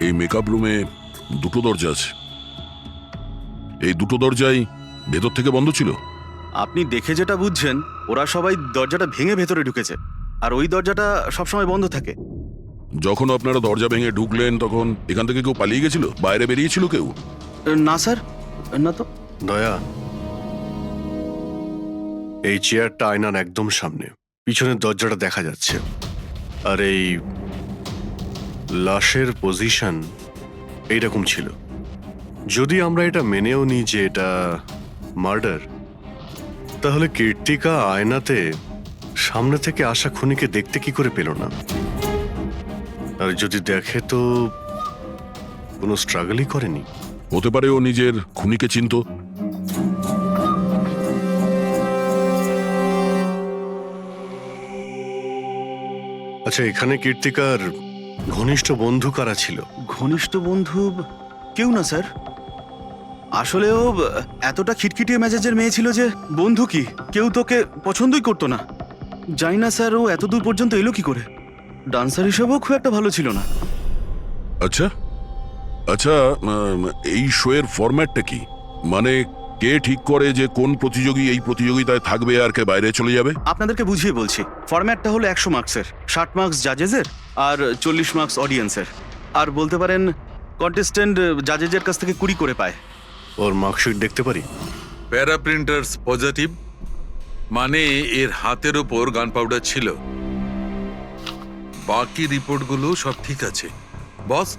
এই মেকআপ রুমে দুটো দরজা আছে, এই দুটো দরজাই ভেতর থেকে বন্ধ ছিল। আপনি দেখে যেটা বুঝছেন, ওরা সবাই দরজাটা ভেঙে ভেতরে ঢুকেছে, আর ওই দরজাটা সবসময় বন্ধ থাকে। যখন আপনারা দরজা ভেঙে ঢুকলেন তখন এখান থেকে কেউ পালিয়ে গেছিল, বাইরে বেরিয়েছিল কেউ? না স্যার, না তো। দয়া, এই চেয়ারটা আয়নার একদম সামনে, পিছনের দরজাটা দেখা যাচ্ছে, আর এই লাশের পজিশন এইরকম ছিল। যদি আমরা এটা মেনেও নিই যে এটা মার্ডার, তাহলে কীর্তিকা আয়নাতে সামনে থেকে আসা খুনিকে দেখতে কি করে পেল না? আর যদি দেখে তো কোনো স্ট্রাগলই করেনি। হতে পারে ও নিজের খুনিকে চিনতো। আচ্ছা, এখানে কীর্তিকার ঘনিষ্ঠ বন্ধু কারা ছিল? ঘনিষ্ঠ বন্ধু কেউ না স্যার। আসলে ও এতটা খিটখিটিয়ে মেজাজের মেয়ে ছিল যে বন্ধু কি, কেউ তোকে পছন্দই করতো না। জানি না স্যার ও এত দূর পর্যন্ত এলো কি করে। ডান্সার হিসেবেও খুব একটা ভালো ছিল না। আচ্ছা আচ্ছা, এই শোয়ের ফরম্যাটটা কি? মানে কে ঠিক করে যে কোন প্রতিযোগী এই প্রতিযোগিতায় থাকবে আর কে বাইরে চলে যাবে? আপনাদেরকে বুঝিয়ে বলছি। ফরম্যাটটা হলো 100 মার্কসের, 60 মার্কস জাজেসের আর 40 মার্কস অডিয়েন্সের। আর বলতে পারেন কন্টেস্টেন্ট জাজেসের কাছ থেকে 20 করে পায়। ওর মার্কশিট দেখতে পারি? প্যারা প্রিন্টার্স পজিটিভ, মানে এর হাতের ওপর গান পাউডার ছিল। বাকি রিপোর্টগুলো সব ঠিক আছে বস।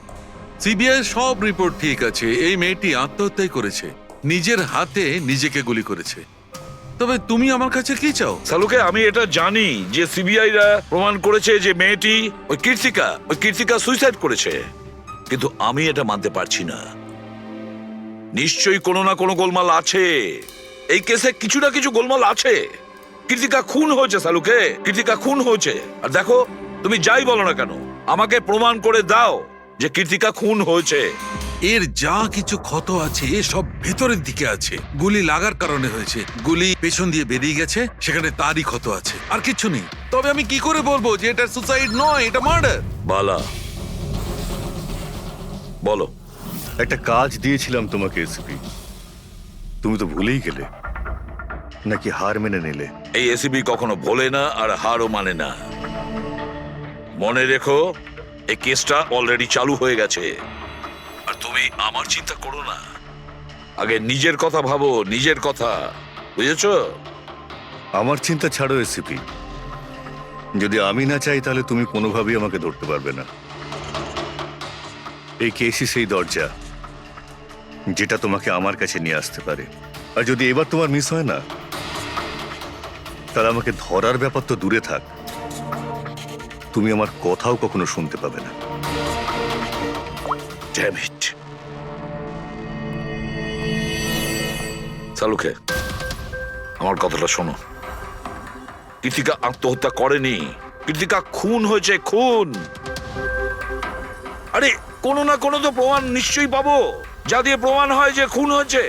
সিবিআই সব রিপোর্ট ঠিক আছে। এই মেয়েটি আত্মহত্যাই করেছে, নিজের হাতে নিজেকে গুলি করেছে। তবে তুমি আমার কাছে কি চাও? সালুকে, আমি এটা জানি যে সিবিআইরা প্রমাণ করেছে যে মেয়েটি ওই কীর্তিকা সুইসাইড করেছে, কিন্তু আমি এটা মানতে পারছি না। নিশ্চয়ই কোনো না কোনো গোলমাল আছে এই কেসে, কিছু না কিছু গোলমাল আছে। কীর্তিকা খুন হয়েছে সালুকে, কীর্তিকা খুন হয়েছে। আর দেখো, তুমি যাই বলো না কেন, আমাকে প্রমাণ করে দাও যে কীর্তিকা খুন হয়েছে। এর যা কিছু ক্ষত আছে সব ভেতরের দিকে আছে, গুলি লাগার কারণে হয়েছে। গুলি পেছন দিয়ে বেরিয়ে গেছে, সেখানে তারই ক্ষত আছে, আর কিছু নেই। তবে আমি কি করে বলবো যে এটা সুসাইড নয়, এটা মার্ডার? বালা, বলো। একটা কাজ দিয়েছিলাম তোমাকে এসপি, তুমি তো ভুলেই গেলে, নাকি হার মেনে নিলে? এই এসিবি কখনো ভোলে না আর হারও মানে না। মনে রেখো, এই কেসটা অলরেডি চালু হয়ে গেছে। আর তুমি আমার চিন্তা করো না, আগে নিজের কথা ভাবো, নিজের কথা, বুঝেছো? আমার চিন্তা ছাড়ো এসপি, যদি আমি না চাই তাহলে তুমি কোনোভাবেই আমাকে ধরতে পারবে না। এই কেসই সেই দরজা যেটা তোমাকে আমার কাছে নিয়ে আসতে পারে। আর যদি এবার তোমার মিস হয় না, তাহলে আমাকে ধরার ব্যাপার তো দূরে থাক, তুমি আমার কথাও কখনো শুনতে পাবে না। Damn it. সালুকে, আমার কথাটা শোনো। কীর্তিকা আত্মহত্যা করেনি, কীর্তিকা খুন হয়েছে, খুন। আরে কোনো না কোনো তো প্রমাণ নিশ্চয়ই পাবো, যা দিয়ে প্রমাণ হয় যে খুন হয়েছে।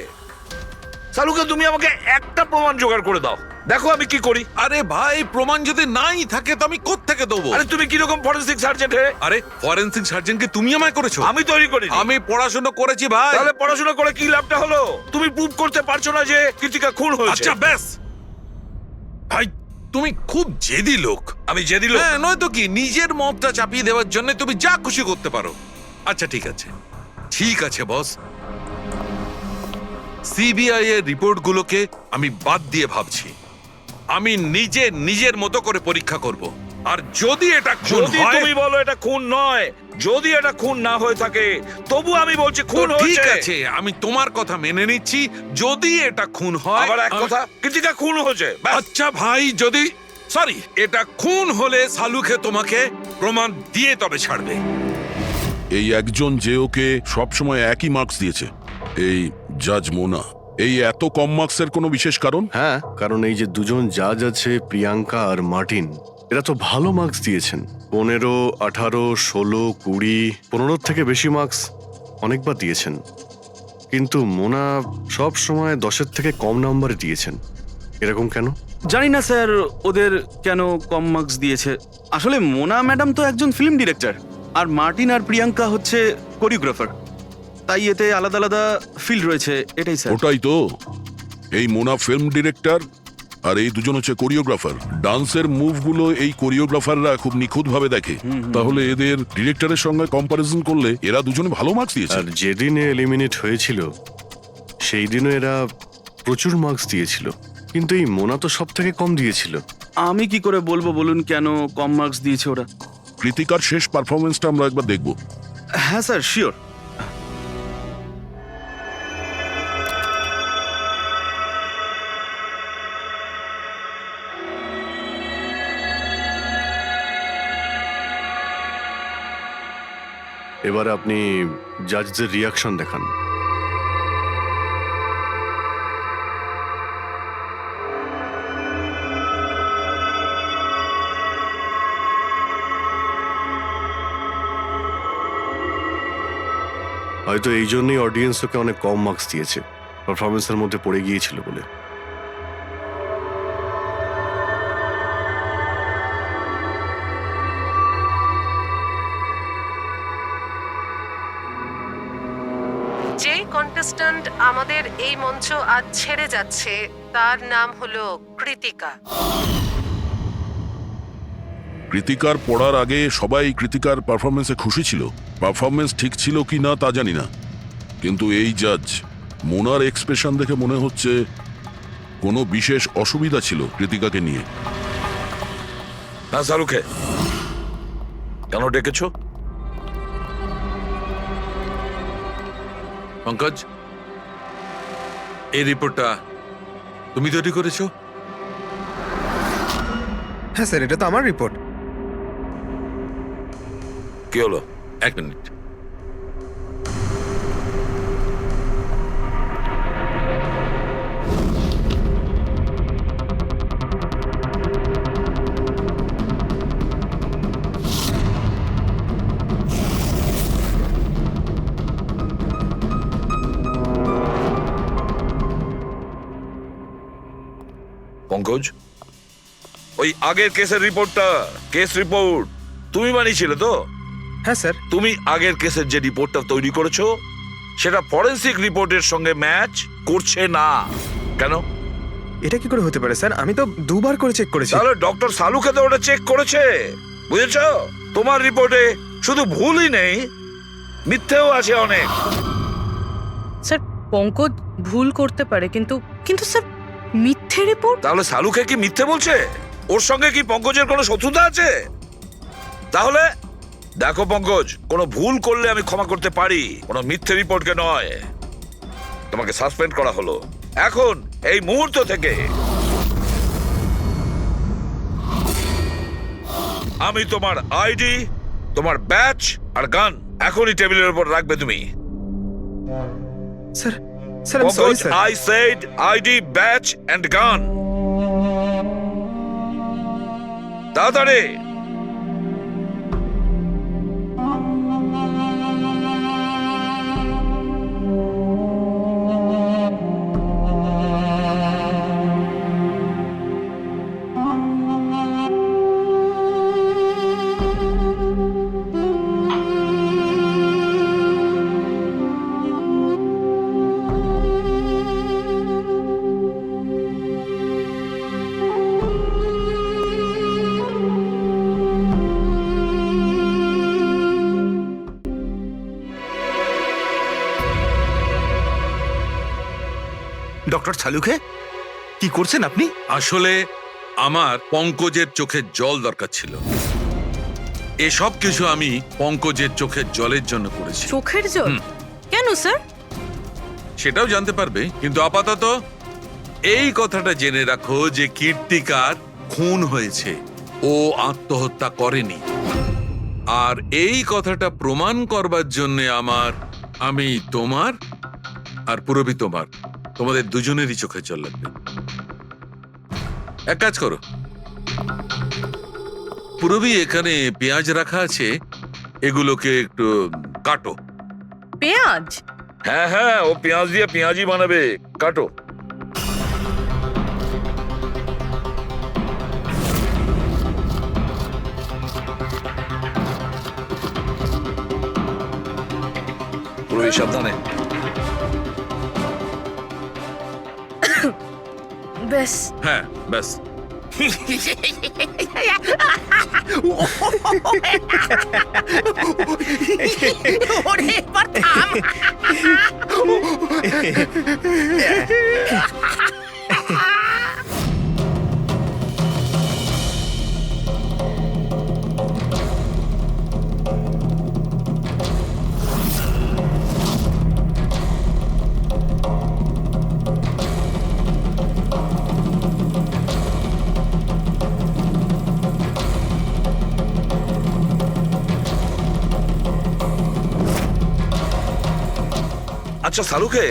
সালুকে, তুমি আমাকে একটা প্রমাণ জোগাড় করে দাও, দেখো আমি কি করি। আরে ভাই, প্রমাণ যদি নাই থাকে তো আমি কোত্থেকে দেবো? আরে তুমি কিরকম ফরেনসিক সার্জেন্ট হে? আরে ফরেনসিক সার্জনকে তুমি আমায় করেছো? আমি তৈরি করি। আমি পড়াশোনা করেছি ভাই। তাহলে পড়াশোনা করে কি লাভটা হলো? তুমি প্রুভ করতে পারছো না যে কীর্তিকা খুন হয়েছে। আচ্ছা ব্যাস ভাই, তুমি খুব জেদি লোক। আমি জেদি লোক? হ্যাঁ, নয়তো কি, নিজের মতটা চাপিয়ে দেওয়ার জন্য তুমি যা খুশি করতে পারো। আচ্ছা ঠিক আছে, ঠিক আছে বস, সিবিআই এর রিপোর্টগুলোকে আমি বাদ দিয়ে ভাবছি। আমি নিজের মতো করে পরীক্ষা করব, আর যদি এটা খুন যদি হয়, তুমি বলো এটা খুন নয়, যদি এটা খুন না হয়ে থাকে, তবু আমি বলছি খুন তো ঠিক হয়েছে। আছে, আমি তোমার কথা মেনে নিচ্ছি। যদি এটা খুন হয়, আবার এক কথা, কীর্তিকা খুন হয়েছে, ব্যাস। আচ্ছা ভাই, যদি সরি এটা খুন হলে সালুকে তোমাকে প্রমাণ দিয়ে তবে ছাড়বে। এই একজন যে ওকে সবসময় একই মার্কস দিয়েছে, এই জাজ মোনা, এই এত কম মার্কসের কোনো বিশেষ কারণ? হ্যাঁ, কারণ এই যে দুজন জাজ আছে, প্রিয়াঙ্কা আর মার্টিন, এরা তো ভালো মার্কস দিয়েছেন। 15, 18, 16, 20, 15 থেকে বেশি মার্কস অনেকবার দিয়েছেন, কিন্তু মোনা সব সময় 10-এর থেকে কম নাম্বার দিয়েছেন। এরকম কেন? জানি না স্যার ওদের কেন কম মার্কস দিয়েছে। আসলে মোনা ম্যাডাম তো একজন ফিল্ম ডিরেক্টর, আর মার্টিন আর প্রিয়াঙ্কা হচ্ছে কোরিওগ্রাফার, তাই এতে আলাদা আলাদা ফিল্ড রয়েছে, এটাই স্যার। ওটাই তো, এই মোনা ফিল্ম ডিরেক্টর আর এই দুজন হচ্ছে কোরিওগ্রাফার। ডান্সের মুভগুলো এই কোরিওগ্রাফাররা খুব নিখুঁতভাবে দেখে। তাহলে এদের ডিরেক্টরের সঙ্গে কম্পারিজন করলে এরা দুজনে ভালো মার্কস দিয়েছে। আর যেদিন এলিমিনেট হয়েছিল সেই দিনও এরা প্রচুর মার্কস দিয়েছিল, কিন্তু এই মোনা তো সব থেকে কম দিয়েছিল। আমি কি করে বলবো বলুন কেন কম মার্কস দিয়েছে ওরা? কৃতিকার শেষ পারফরমেন্সটা আমরা একবার দেখব। হ্যাঁ স্যার, শিওর। এবার আপনি জাজদের রিয়াকশন দেখান। হয়তো এই জন্যই অডিয়েন্স ওকে অনেক কম মার্কস দিয়েছে, পারফরমেন্সের মধ্যে পড়ে গিয়েছিল বলে। যেই কন্টেস্ট্যান্ট আমাদের এই মঞ্চ আজ ছেড়ে যাচ্ছে তার নাম হলো কৃতিকা। কৃতিকার পড়ার আগে সবাই কৃতিকার পারফরমেন্সে খুশি ছিল। পারফরমেন্স ঠিক ছিল কি না তা জানি না, কিন্তু এই জাজ মোনার এক্সপ্রেশন দেখে মনে হচ্ছে কোনো বিশেষ অসুবিধা ছিল কৃতিকাকে নিয়ে। না শাহরুখে, কেন ডেকেছো? পঙ্কজ, এই রিপোর্টটা তুমি তৈরি করেছো? হ্যাঁ স্যার, এটা তো আমার রিপোর্ট। কি হলো? এক মিনিট। পঙ্কজ, ওই আগের কেসের রিপোর্টটা, কেস রিপোর্ট তুমি বানিয়েছিলে তো? হ্যাঁ স্যার। তুমি আগের কেসের যে রিপোর্টটা তৈরি করেছো সেটা ফরেনসিক রিপোর্টের সঙ্গে ম্যাচ করছে না কেন? এটা কি করে হতে পারে স্যার? আমি তো দুবার করে চেক করেছি। তাহলে ডক্টর সালুকে তো ওটা চেক করেছে, বুঝেছো? তোমার রিপোর্টে শুধু ভুলই নেই, মিথ্যেও আছে অনেক। স্যার, পঙ্কজ ভুল করতে পারে, কিন্তু কিন্তু স্যার মিথ্যে রিপোর্ট। তাহলে সালুকে কি মিথ্যে বলছে? ওর সঙ্গে কি পঙ্কজের কোনো শত্রুতা আছে? তাহলে দেখো পঙ্কজ, কোনো ভুল করলে আমি ক্ষমা করতে পারি, কোনো মিথ্যে রিপোর্টকে নয়। তোমাকে সাসপেন্ড করা হলো এখন, এই মুহূর্ত থেকে। আমি তোমার আইডি, তোমার ব্যাচ আর গান এখনই টেবিলের উপর রাখবে তুমি। স্যার, স্যার আমি sorry Pankaj, sir. I said ID, badge and gun. তাড়াতাড়ি। ডক্টর সালুখে, কি করছেন আপনি? আসলে আমার পঙ্কজের চোখের জল দরকার ছিল। এসব কিছু আমি পঙ্কজের চোখের জলের জন্য করেছি। চোখের জল? কেন স্যার? সেটাও জানতে পারবে, কিন্তু আপাতত এই কথাটা জেনে রাখো যে কীর্তিকার খুন হয়েছে, ও আত্মহত্যা করেনি। আর এই কথাটা প্রমাণ করবার জন্য আমি তোমার আর পুরবি তোমাদের দুজনেরই চোখের জল লাগবে। এক কাজ করো, পুরবি এখানে পেঁয়াজ রাখা আছে, এগুলোকে একটু কাটো। পেঁয়াজ? হ্যাঁ হ্যাঁ, ও পেঁয়াজ দিয়ে পেঁয়াজি বানাবে, কাটো। বেরোবে সাবধানে। বেশ হ্যাঁ ব্যাস। আচ্ছা সালুকে,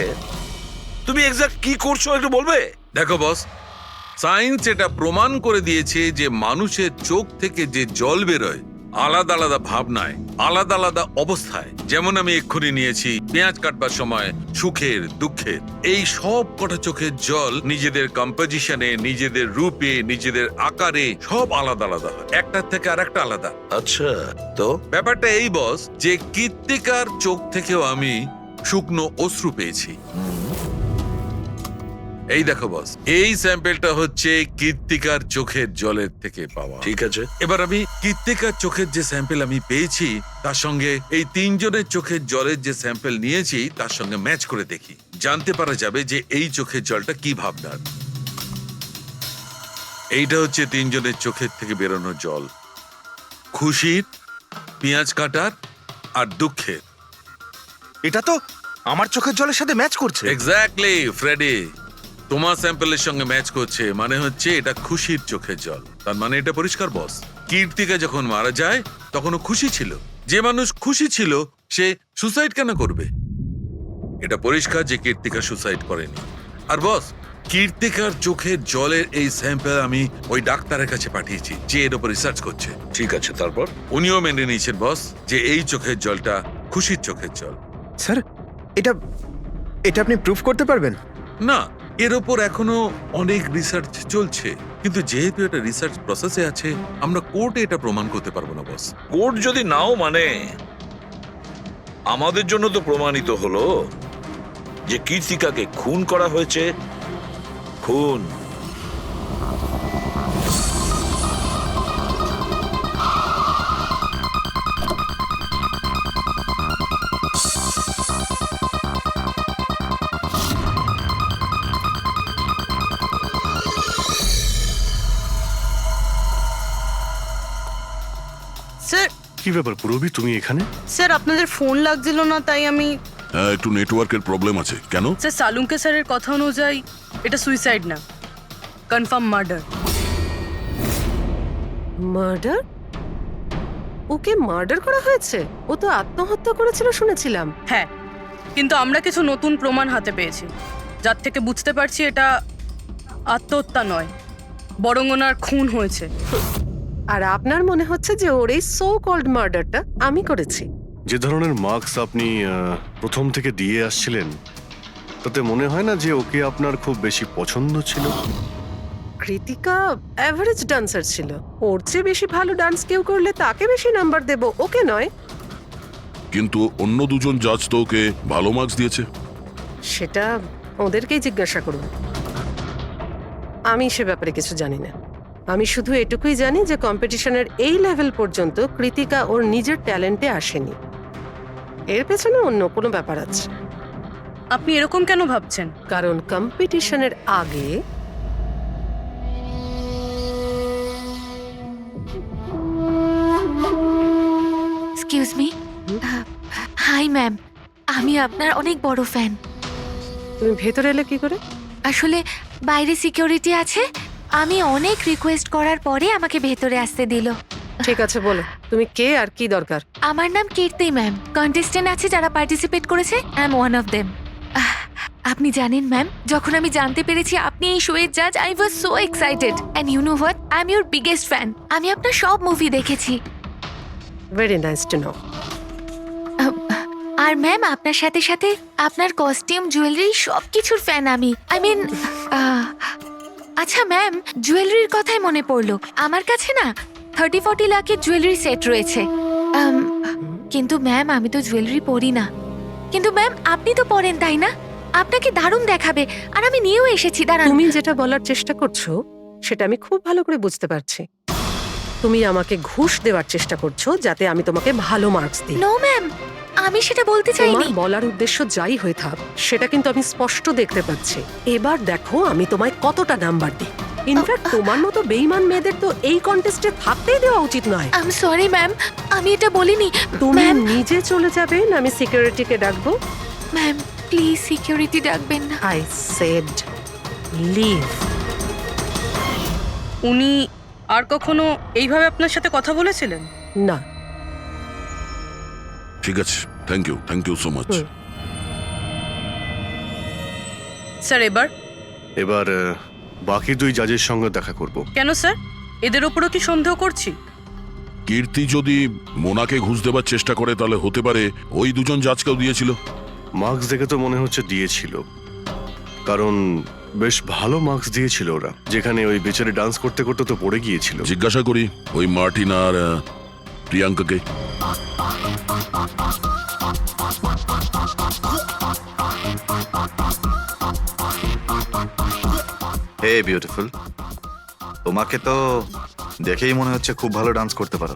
তুমি এক্সাক্ট কি করছো একটু বলবে? দেখো বস, সায়েন্স এটা প্রমাণ করে দিয়েছে যে মানুষের চোখ থেকে যে জল বেরোয় আলাদা আলাদা ভাবনায়, আলাদা আলাদা অবস্থায়। যেমন আমি এক্ষুনি নিয়েছি পেঁয়াজ কাটবার সময় সুখের, দুঃখের, এই সব কটা চোখের জল নিজেদের কম্পোজিশনে, নিজেদের রূপে, নিজেদের আকারে সব আলাদা আলাদা হয়, একটার থেকে আর একটা আলাদা। আচ্ছা, তো ব্যাপারটা এই বস যে কৃত্তিকার চোখ থেকেও আমি শুকনো অশ্রু পেয়েছি। এই দেখো বস, এই স্যাম্পেলটা হচ্ছে কৃত্তিকার চোখের জলের থেকে পাওয়া। ঠিক আছে, এবার আমি কৃত্তিকার চোখের যে স্যাম্পেল আমি পেয়েছি তার সঙ্গে এই তিনজনের চোখের জলের যে স্যাম্পেল নিয়েছি তার সঙ্গে ম্যাচ করে দেখি, জানতে পারা যাবে যে এই চোখের জলটা কি ভাবনার। এইটা হচ্ছে তিনজনের চোখের থেকে বেরোনো জল, খুশির, পেঁয়াজ কাটার আর দুঃখের। এটা তো আমার চোখের জলের সাথে ম্যাচ করছে। এক্স্যাক্টলি ফ্রেডি, তোমার স্যাম্পলের সঙ্গে ম্যাচ করছে, মানে হচ্ছে এটা খুশির চোখের জল। তার মানে এটা পরিষ্কার বস, কীর্তিকা যখন মারা যায় তখনও খুশি ছিল। যে মানুষ খুশি ছিল সে সুসাইড কেন করবে? এটা পরিষ্কার যে কীর্তিকা সুসাইড করেনি। আর বস, কীর্তিকার চোখের জলের এই স্যাম্পল আমি ওই ডাক্তারের কাছে পাঠিয়েছি যে এর উপর রিসার্চ করছে। ঠিক আছে, তারপর? উনিও মেনে নিয়েছেন বস যে এই চোখের জলটা খুশির চোখের জল। স্যার, এটা এটা আপনি প্রুফ করতে পারবেন? না, এর ওপর এখনো অনেক রিসার্চ চলছে, কিন্তু যেহেতু এটা রিসার্চ প্রসেসে আছে আমরা কোর্টে এটা প্রমাণ করতে পারবো না বস। কোর্ট যদি নাও মানে, আমাদের জন্য তো প্রমাণিত হলো যে কীর্তিকাকে খুন করা হয়েছে। খুন। স্যার, কি ব্যাপার পুরবি, তুমি এখানে? স্যার আপনাদের ফোন লাগছিল না তাই আমি। হ্যাঁ, একটু নেটওয়ার্কের প্রবলেম আছে। কেন? স্যার, সালুঙ্কে স্যারের কথা অনুযায়ী এটা সুইসাইড না, কনফার্ম মার্ডার। মার্ডার? ওকে মার্ডার করা হয়েছে? ও তো আত্মহত্যা করেছিল শুনেছিলাম। হ্যাঁ, কিন্তু আমরা কিছু নতুন প্রমাণ হাতে পেয়েছি যার থেকে বুঝতে পারছি এটা আত্মহত্যা নয়, বরং ওনার খুন হয়েছে। আর আপনার মনে হচ্ছে যে ওর এই সো কল্ড মার্ডারটা আমি করেছি? যে ধরনের মার্কস আপনি প্রথম থেকে দিয়ে আসছিলেন তাতে মনে হয় না যে ওকে আপনার খুব বেশি পছন্দ ছিল। কৃতিকা অ্যাভারেজ ডান্সার ছিল, ওর চেয়ে বেশি ভালো ডান্স কেউ করলে তাকে বেশি নাম্বার দেব, ওকে নয়। কিন্তু অন্য দুজন জাজ তো ওকে ভালো মার্কস দিয়েছে। সেটা ওদেরকেই জিজ্ঞাসা করুন, আমি সে ব্যাপারে কিছু জানি না। আমি শুধু এটুকুই জানি যে কম্পিটিশনের এই লেভেল পর্যন্ত কৃতিকা ওর নিজের ট্যালেন্টে আসেনি, এর পেছনে অন্য কোনো ব্যাপার আছে। আপনি এরকম কেন ভাবছেন? কারণ কম্পিটিশনের আগে এক্সকিউজ মি। হাই ম্যাম, আমি আপনার অনেক বড় ফ্যান। তুমি ভেতরে এলে কি করে? আসলে বাইরে সিকিউরিটি আছে, আমি অনেক রিকোয়েস্ট করার পরে আমাকে ভেতরে আসতে দিল। ঠিক আছে, বলো তুমি কে আর কি দরকার। আমার নাম কীর্তি ম্যাম, কন্টেস্টেন্ট আছে যারা পার্টিসিপেট করেছে, I am one of them. আপনি জানেন ম্যাম, যখন আমি জানতে পেরেছি আপনি এই শোয়ের জাজ, I was so excited. And you know what, I am your biggest fan. আমি আপনার সব মুভি দেখেছি। Very nice to know. আর ম্যাম, আপনার সাথে সাথে আপনার কস্টিউম, জুয়েলারি সব কিছুর ফ্যান আমি। আই মিন, আচ্ছা ম্যাম, জুয়েলারির কথাই মনে পড়লো, আমার কাছে না 30-40 লাখের জুয়েলারি সেট রয়েছে। কিন্তু ম্যাম, আমি তো জুয়েলারি পরি না, কিন্তু ম্যাম আপনি তো পড়েন তাই না? আপনাকে দারুণ দেখাবে। আর আমি নিয়েও এসেছি, দাঁড়ান। তুমি যেটা বলার চেষ্টা করছো সেটা আমি খুব ভালো করে বুঝতে পারছি। তুমি আমাকে ঘুষ দেওয়ার চেষ্টা করছো যাতে আমি তোমাকে ভালো মার্কস দিই। নো ম্যাম, আমি সেটা বলতে চাইনি। তোমার বলার উদ্দেশ্য যাই হয়ে থাক সেটা কিন্তু আমি স্পষ্ট দেখতে পাচ্ছি। এবার দেখো আমি তোমায় কতটা নাম্বার দিই। ইনফ্যাক্ট তোমার মতো বেইমান মেয়েদের তো এই কন্টেস্টে থাকতেই দেওয়া উচিত নয়। আই এম সরি ম্যাম, আমি এটা বলিনি। তুমি ম্যাম, নিজে চলে যাবে না আমি সিকিউরিটিকে ডাকবো? ম্যাম প্লিজ সিকিউরিটি ডাকবেন না। I said leave. উনি আর কখনো এইভাবে আপনার সাথে কথা বলেছিলেন? না। ঠিক আছে, থ্যাংক ইউ সো মাচ। হুম। স্যার এবার বাকি 2 জাজের সঙ্গে দেখা করব। কেন স্যার? এদের ওপরও কি সন্দেহ করছি? কীর্তি যদি মোনাকে ঘুষ দেবার চেষ্টা করে তাহলে হতে পারে ওই 2 জন জাজকেও দিয়েছিল। মার্কস দেখে তো মনে হচ্ছে দিয়েছিল, কারণ বেশ ভালো মার্কস দিয়েছিল ওরা। যেখানে ওই বেচারে ডান্স করতে করতে তো পড়ে গিয়েছিল। জিজ্ঞাসা করি ওই মার্টিন আর প্রিয়াঙ্কাকে। হে বিউটিফুল, তোমাকে তো দেখেই মনে হচ্ছে খুব ভালো ডান্স করতে পারো,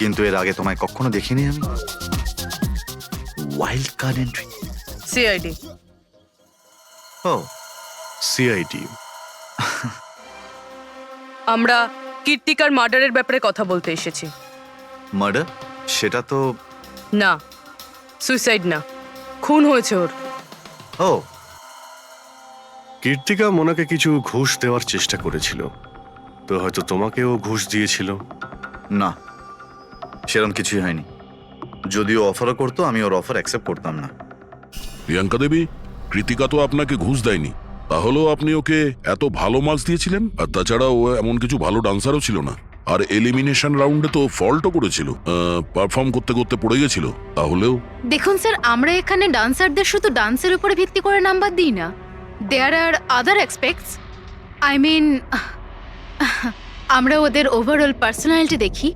কিন্তু এর আগে তোমায় কখনো দেখিনি আমি। Wild card entry. সিআইডি। ও, সিআইডি। আমরা কীর্তিকার মার্ডারের ব্যাপারে কথা বলতে এসেছি। মার্ডার? সেটা তো না, সুইসাইড না, খুন হয়েছে ওর। ও, কীর্তিকা মোনাকে কিছু ঘুষ দেওয়ার চেষ্টা করেছিল, তো হয়তো তোমাকেও ঘুষ দিয়েছিল। না, সেরকম কিছুই হয়নি। যদিও অফারও করতো, আমি ওর অফার অ্যাকসেপ্ট করতাম না। প্রিয়াঙ্কা দেবী, কৃতিকা তো আপনাকে ঘুষ দেয়নি, তাহলেও আপনি ওকে এত ভালো মার্কস দিয়েছিলেন। আর তাছাড়া ও এমন কিছু ভালো ডান্সারও ছিল না। আর এলিমিনেশন রাউন্ডে তো ফল্টও করেছিল, পারফর্ম করতে করতে পড়ে গেছিল। তাহলেও দেখুন স্যার, আমরা এখানে ডান্সারদের শুধু ডান্সের উপরে ভিত্তি করে নাম্বার দিই না। দেয়ার আর আদার এক্সপেক্টস। আই মিন, আমরা ওদের ওভারঅল পার্সোনালিটি দেখি।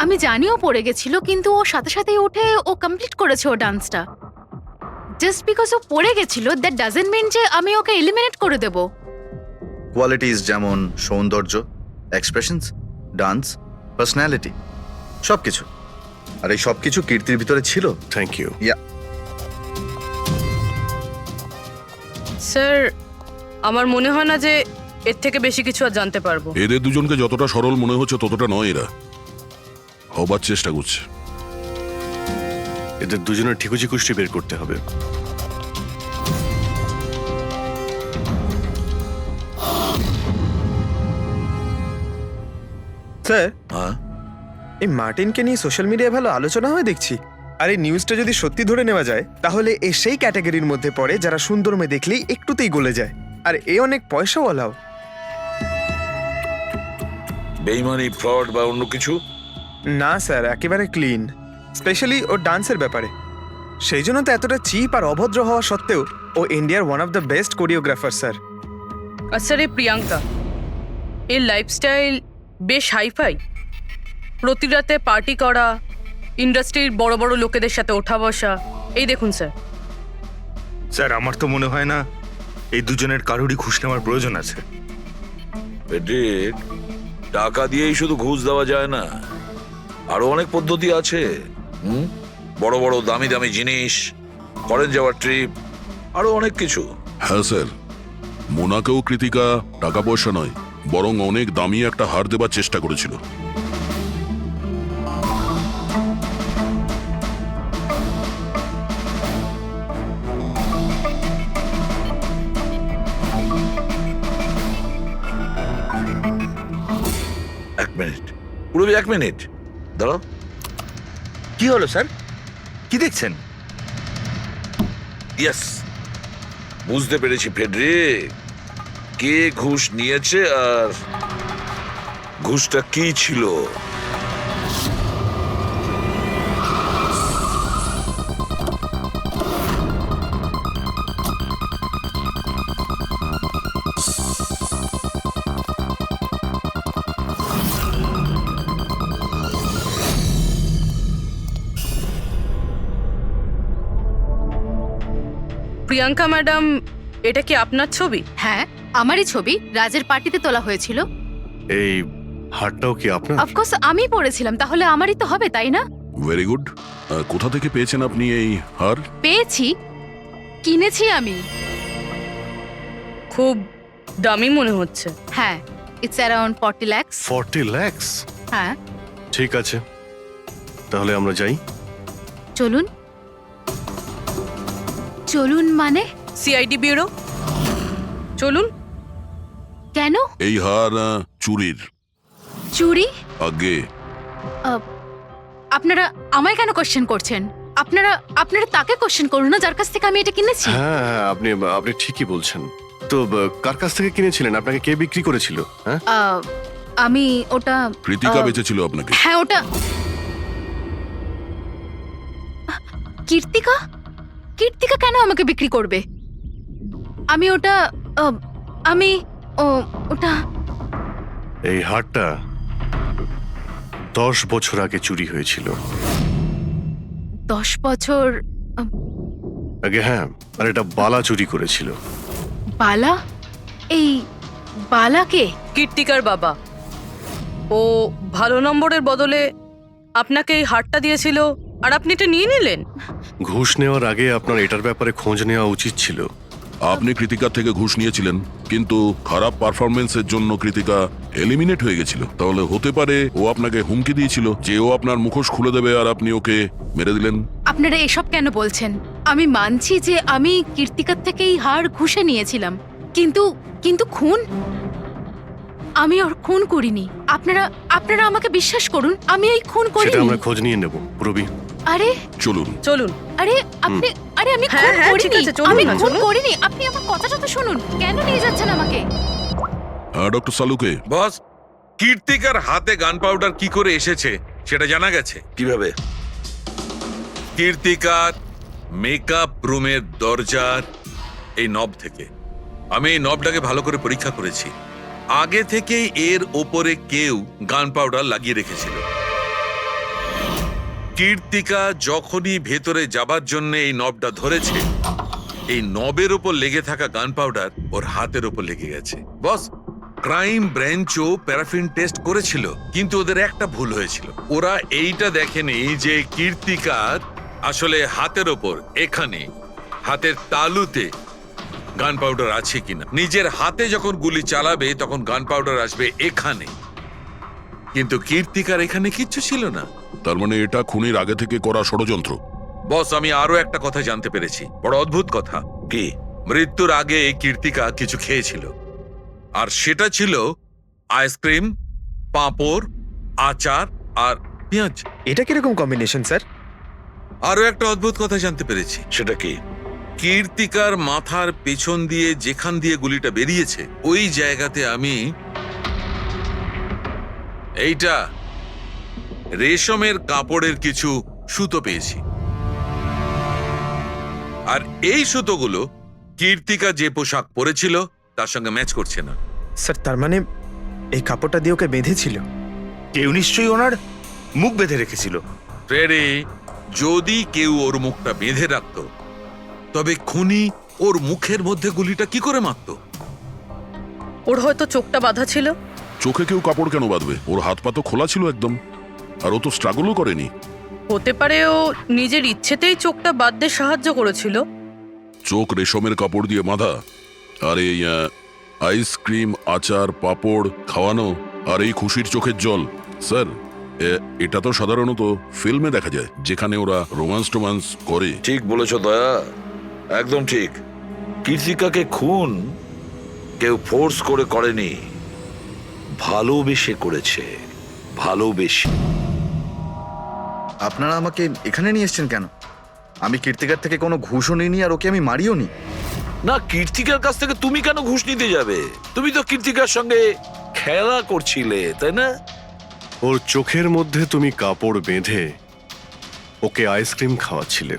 আমি জানিও পড়ে গেছিল, কিন্তু ও সাথে সাথেই উঠে ও কমপ্লিট করেছে ও ডান্সটা। জাস্ট বিকজ ও পড়ে গেছিল দ্যাট ডাজন্ট মিন যে আমি ওকে এলিমিনেট করে দেব। কোয়ালিটিস যেমন সৌন্দর্য, এক্সপ্রেশনস, ডান্স, পার্সোনালিটি, সবকিছু। আর এই সবকিছু কীর্তির ভিতরে ছিল। Thank you. স্যার, আমার মনে হয় না যে এর থেকে বেশি কিছু আর জানতে পারবো। এদের দুজনকে যতটা সরল মনে হচ্ছে ততটা নয়। এরা হবার চেষ্টা করছে। এদের দুজনের ঠিকুজি কুষ্টি বের করতে হবে। স্যার, হ্যাঁ, এই মার্টিনকে নিয়ে সোশ্যাল মিডিয়ায় ভালো আলোচনা হয় দেখছি। আর এই নিউজটা যদি সত্যি ধরে নেওয়া যায় তাহলে এ সেই ক্যাটাগরির মধ্যে পড়ে যারা সুন্দর মেয়ে দেখলেই একটুতেই গলে যায়। আর এ অনেক পয়সাওয়ালাও। বেইমানি, ফ্রড বা অন্য কিছু? না স্যার, একেবারে ক্লিন, স্পেশালি ওর ডান্সের ব্যাপারে। সেই জন্য তো এতটা চিপ আর অভদ্র হওয়া সত্ত্বেও ও ইন্ডিয়ার one of the best choreographer sir. আর স্যার, এই প্রিয়াঙ্কা, এর লাইফস্টাইল বেশ হাইফাই। প্রতি রাতে পার্টি করা, ইন্ডাস্ট্রির বড় বড় লোকেদের সাথে ওঠা বসা। এই দেখুন স্যার। স্যার, আমার তো মনে হয় না এই দুজনের কারোরই ঘুষ নেওয়ার প্রয়োজন আছে। পেট্রিক, টাকা দিয়েই শুধু ঘুষ দেওয়া যায় না, আরো অনেক পদ্ধতি আছে। বড় বড় দামি দামি জিনিস, ফরেন যাওয়ার ট্রিপ, আরো অনেক কিছু। হ্যাঁ স্যার, মোনাকেও কৃতিকা টাকা পয়সা নয় বরং অনেক দামি একটা হার দেবার চেষ্টা করেছিল। এক মিনিট, পুরো 1 মিনিট দাঁড়াও। কি হলো স্যার? কি দেখছেন? ইয়েস, বুঝতে পেরেছি ফেডরিক, কে ঘুষ নিয়েছে আর ঘুষটা কি ছিল। প্রিয়াঙ্কা ম্যাডাম, এটা কি আপনার ছবি? হ্যাঁ, আমারই ছবি, রাজের পার্টিতে তোলা হয়েছিল। এই হারটাও কি আপনার? অফকোর্স আমি পড়েছিলাম, তাহলে আমারই তো হবে, তাই না? Very good. কোথা থেকে পেয়েছেন আপনি এই হার? পেয়েছি, কিনেছি আমি। খুব দামি মনে হচ্ছে। হ্যাঁ, ইটস অ্যারাউন্ড 40 lakhs। 40 lakhs? হ্যাঁ। ঠিক আছে, তাহলে আমরা যাই। চলুন। চলুন মানে? সিআইডি ব্যুরো চলুন। কেন? এই হার চুরির। চুরি? আগে আপনারা আমায় কেন কোশ্চেন করছেন? আপনারা তাকে কোশ্চেন করুন না, যার কাছ থেকে আমি এটা কিনেছি। হ্যাঁ হ্যাঁ, আপনি ঠিকই বলছেন। তো কার কাছ থেকে কিনেছিলেন? আপনাকে কে বিক্রি করেছিল? হ্যাঁ, আমি ওটা কৃতিকা বেচেছিল আপনাকে। হ্যাঁ, ওটা কীর্তিকা। কীর্তিকা কেন আমাকে বিক্রি করবে? আমি ওটা ওটা এই হারটা 10 বছর আগে চুরি হয়েছিল। 10 বছর আগে? হ্যাঁ, আর এটা বালা চুরি করেছিল। বালা? এই বালাকে? কীর্তিকার বাবা। ও ভালো নম্বরের বদলে আপনাকে এই হারটা দিয়েছিল, আর আপনি এটা নিয়ে নিলেন। ঘুষ নেওয়ার আগে আপনার এটার ব্যাপারে খোঁজ নেওয়া উচিত ছিল। আপনি কৃতিকার থেকে ঘুষ নিয়েছিলেন, কিন্তু খারাপ পারফরমেন্সের জন্য কৃতিকা এলিমিনেট হয়ে গেছিল। তাহলে হতে পারে ও আপনাকে হুমকি দিয়েছিল যে ও আপনার মুখোশ খুলে দেবে, আর আপনি ওকে মেরে দিলেন। আপনারা এসব কেন বলছেন? আমি মানছি যে আমি কীর্তিকার থেকে এই হার ঘুষে নিয়েছিলাম, কিন্তু খুন? আমি ওর খুন করিনি। আপনারা আমাকে বিশ্বাস করুন, আমি এই খুন সেটা করিনি। আমরা খোঁজ নিয়ে নেব, পুরবি। আরে চলুন চলুন। আরে আমি হ্যাঁ, খুন হ্যাঁ, ঠিক করিনি। আছে, চলুন আমি না, খুন চলুন। করিনি। আপনি আমার কথাটা তো শুনুন। কেন নিয়ে যাচ্ছেন আমাকে? হ্যাঁ ডক্টর সালুকে, বস, কীর্তিকার হাতে গান পাউডার কি করে এসেছে সেটা জানা গেছে। কিভাবে? কীর্তিকার মেকআপ রুমের দরজার এই নব থেকে। আমি এই নবটাকে ভালো করে পরীক্ষা করেছি। আগে থেকেই এর ওপরে কেউ গান পাউডার লাগিয়ে রেখেছিল। কীর্তিকা যখনই ভেতরে যাবার জন্য এই নবটা ধরেছে, এই নবের ওপর লেগে থাকা গান পাউডার ওর হাতের ওপর লেগে গেছে। বস, ক্রাইম ব্রাঞ্চও প্যারাফিন টেস্ট করেছিল, কিন্তু ওদের একটা ভুল হয়েছিল। ওরা এইটা দেখেনি যে কীর্তিকার আসলে হাতের ওপর, এখানে হাতের তালুতে গান পাউডার আছে কিনা। নিজের হাতে যখন গুলি চালাবে তখন গান পাউডার আসবে এখানে, কিন্তু কীর্তিকার এখানে কিচ্ছু ছিল না। তার মানে এটা খুনির আগে থেকে করা ষড়যন্ত্র। বস, আমি আরো একটা কথা জানতে পেরেছি, বড় অদ্ভুত কথা। কি? মৃত্যুর আগে কীর্তিকা কিছু খেয়েছিল, আর সেটা ছিল আইসক্রিম, পাঁপড়, আচার আর পেঁয়াজ। এটা কিরকম কম্বিনেশন স্যার? আরো একটা অদ্ভুত কথা জানতে পেরেছি। সেটা কি? কীর্তিকার মাথার পেছন দিয়ে যেখান দিয়ে গুলিটা বেরিয়েছে, ওই জায়গাতে আমি এইটা রেশমের কাপড়ের কিছু সুতো পেয়েছি। আর এই সুতোগুলো কীর্তিকা যে পোশাক পরেছিল তার সঙ্গে ম্যাচ করছে না। স্যার তার মানে এই কাপড়টা দিয়ে ওকে বেঁধেছিল? কেউ নিশ্চয়ই ওনার মুখ বেঁধে রেখেছিল। ফ্রেডি, যদি কেউ ওর মুখটা বেঁধে রাখতো, তবে খুনি ওর মুখের মধ্যে গুলিটা কি করে মারতো? ওর হয়তো চোখটা বাঁধা ছিল। চোখে কেউ কাপড় কেন বাঁধবে? ওর হাত পা তো খোলা ছিল একদম, আর ও তো স্ট্রাগলও করেনি। হতে পারে ও নিজের ইচ্ছেতেই চোখটা বাঁধতে সাহায্য করেছিল। চোখ রেশমের কাপড় দিয়ে বাঁধা, আর এই আইসক্রিম, আচার, পাঁপড় খাওয়ানো, আর এই খুশির চোখের জল। স্যার, এটা তো সাধারণত ফিল্মে দেখা যায়, যেখানে ওরা রোমান্স করে। ঠিক বলেছ দয়া, একদম ঠিক। কীর্তিকাকে খুন কেউ ফোর্স করে করেনি, ভালোবেসে করেছে। ভালোবেসে। আপনারা আমাকে এখানে নিয়ে এসেছেন কেন? আমি কীর্তিকার থেকে কোনো ঘুষও নিইনি, আর ওকে আমি মারিও নি। না, কীর্তিকার কাছ থেকে তুমি কেন ঘুষ নিতে যাবে? তুমি তো কীর্তিকার সঙ্গে খেলা করছিলে, তাই না? ওর চোখের মধ্যে তুমি কাপড় বেঁধে ওকে আইসক্রিম খাওয়াচ্ছিলে।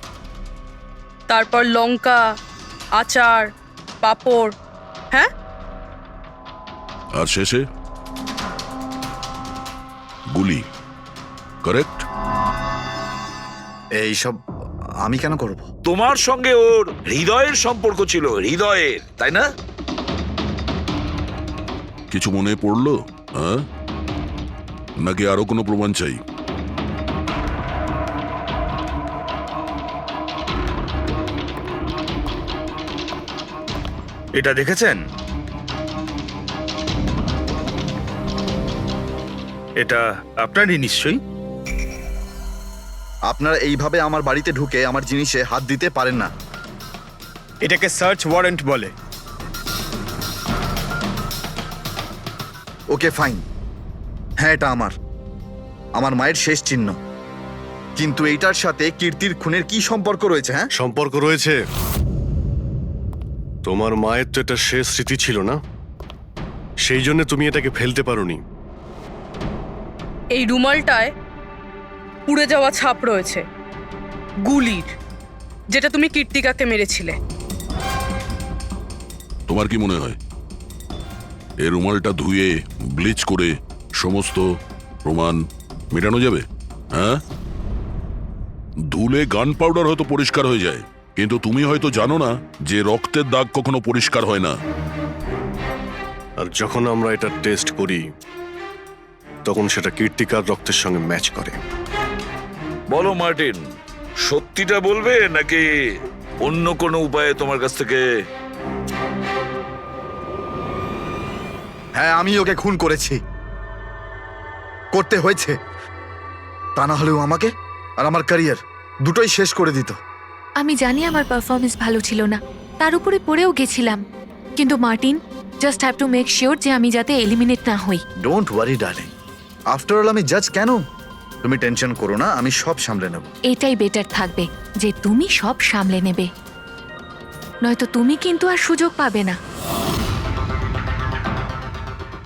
তারপর লঙ্কা, আচার, পাঁপড়। হ্যাঁ, আর শেষে গুলি। কারেক্ট? এইসব আমি কেন করব? তোমার সঙ্গে ওর হৃদয়ের সম্পর্ক ছিল, হৃদয়ের, তাই না? কিছু মনে পড়লো? হ্যাঁ, নাকি আরো কোনো প্রমাণ চাই? এটা দেখেছেন? এটা আপনারই নিশ্চয়ই। আপনারা এইভাবে আমার বাড়িতে ঢুকে আমার জিনিসে হাত দিতে পারেন না। এটাকে সার্চ ওয়ারেন্ট বলে। ওকে ফাইন, হ্যাঁ এটা আমার মায়ের শেষ চিহ্ন। কিন্তু এইটার সাথে কীর্তির খুনের কি সম্পর্ক রয়েছে? হ্যাঁ, সম্পর্ক রয়েছে। তোমার মায়ের তো এটা শেষ স্মৃতি ছিল না, সেই জন্য তুমি এটাকে ফেলতে পারোনি। এই রুমালটায় পুড়ে যাওয়া ছাপ রয়েছে গুলির, যেটা তুমি কীর্তিকাকে মেরেছিলে। তোমার কি মনে হয় এই রুমালটা ধুয়ে ব্লিচ করে সমস্ত প্রমাণ মেটানো যাবে? হ্যাঁ, ধুলে গান পাউডার হয়তো পরিষ্কার হয়ে যায়, কিন্তু তুমি হয়তো জানো না যে রক্তের দাগ কখনো পরিষ্কার হয় না। আর যখন আমরা এটা টেস্ট করি তখন সেটা কীর্তিকার রক্তের সঙ্গে ম্যাচ করে। বলো মার্টিন, সত্যিটা বলবে নাকি অন্য কোনো উপায়ে তোমার কাছ থেকে? হ্যাঁ আমি ওকে খুন করেছি, করতে হয়েছে। তা না হলেও আমাকে আর আমার ক্যারিয়ার দুটোই শেষ করে দিত। আমি জানি আমার পারফরমেন্স ভালো ছিল না, তার উপরে পড়েও গেছিলাম, কিন্তু Martin, just have to make sure যে আমি যাতে এলিমিনেট না হই। Don't worry darling, after all আমি জাজ কেন? তুমি টেনশন করো না, আমি সব সামলে নেব। এটাই বেটার থাকবে যে তুমি সব সামলে নেবে, নয়তো তুমি কিন্তু আর সুযোগ পাবে না।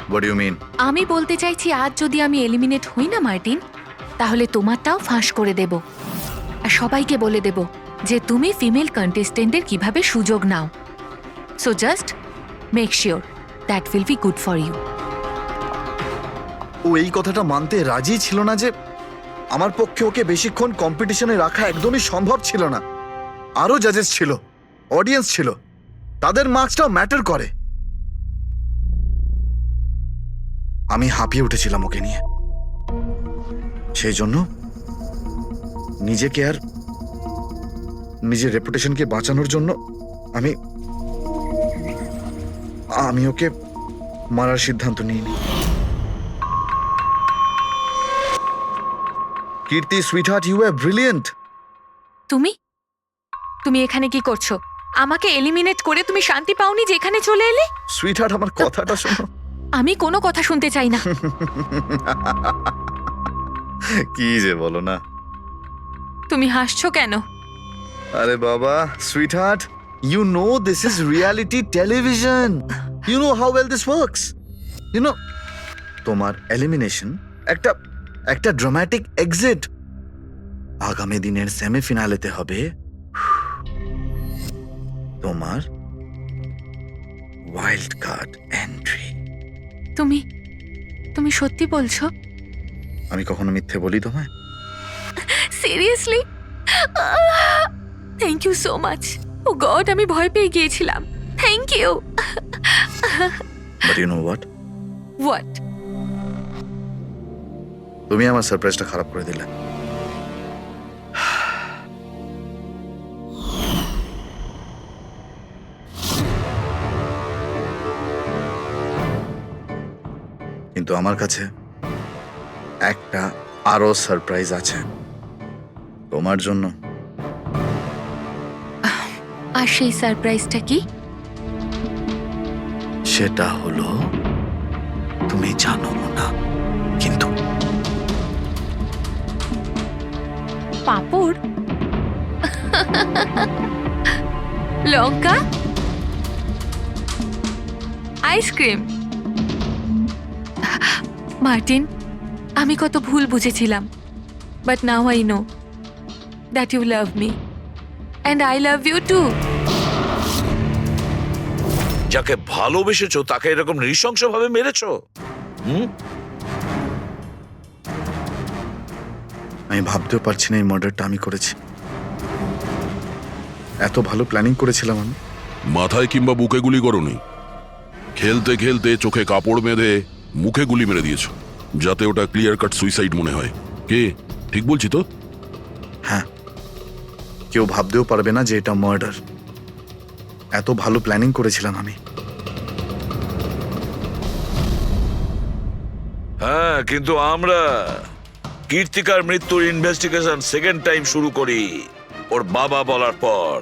What you mean? আমি বলতে চাইছি, আজ যদি আমি এলিমিনেট হই না মার্টিন, তাহলে তোমারটাও ফাঁস করে দেব, আর সবাইকে বলে দেব যে তুমি ফিমেল কন্টেস্টেন্টের কিভাবে সুযোগ নাও। So just make sure that will be good for you. ও এই কথাটা মানতে রাজি ছিল না যে আমার পক্ষে ওকে বেশিক্ষণ কম্পিটিশনে রাখা একদমই সম্ভব ছিল না। আরো জাজেস ছিল, অডিয়েন্স ছিল, তাদের মার্কসটাও ম্যাটার করে। আমি হাঁপিয়ে উঠেছিলাম ওকে নিয়ে, সেই জন্য নিজেকে আর নিজের রেপুটেশনকে বাঁচানোর জন্য আমি ওকে মারার সিদ্ধান্ত নিইনি। কীর্তি সুইটহার্ট, ইউ আর ব্রিলিয়েন্ট। তুমি তুমি এখানে কি করছো? আমাকে এলিমিনেট করে তুমি শান্তি পাওনি যে এখানে চলে এলে? সুইটহার্ট, আমার কথাটা শোনো। আমি কোনো কথা শুনতে চাই না। কি যে বলো না। তুমি হাসছো কেন? আরে বাবা sweetheart, you know this is reality television. You know how well this works. You know, তোমার এলিমিনেশন একটা ড্রামাটিক এক্সিট। আগামী দিনের সেমিফিনালেতে হবে তোমার ওয়াইল্ড কার্ড এন্ট্রি। তুমি সত্যি বলছো? আমি কখনো মিথ্যে বলি তোমায়? Seriously? Thank you so much. Oh God, আমি ভয় পেয়ে গিয়েছিলাম। Thank you. But you know what? What? তুমি আমার সারপ্রাইজটা খারাপ করে দিলে। কিন্তু আমার কাছে একটা আরো সারপ্রাইজ আছে তোমার জন্য। আর সেই সারপ্রাইজটা কি? সেটা হলো তুমি জানো না, কিন্তু পাঁপড়, লঙ্কা, আইসক্রিম। মার্টিন, আমি কত ভুল বুঝেছিলাম, but now I know that you love me and I love you too. যাকে ভালোবেসেছো তাকে এরকম নৃশংসভাবে মেরেছো? আমি ভাবতেও পারছি না এই মার্ডারটা আমি করেছি। এত ভালো প্ল্যানিং করেছিলাম আমি। মাথায় কিংবা বুকে গুলি করনি, খেলতে খেলতে চোখে কাপড় বেঁধে মুখে গুলি মেরে দিয়েছ, যাতে ওটা ক্লিয়ার কাট সুইসাইড মনে হয়। কে ঠিক বলছি তো? হ্যাঁ, কেউ ভাবতেও পারবে না যে এটা মার্ডার। এত ভালো প্ল্যানিং করেছিলাম আমি। হ্যাঁ, কিন্তু আমরা কীর্তিকার মৃত্যুর ইনভেস্টিগেশন সেকেন্ড টাইম শুরু করি ওর বাবা বলার পর,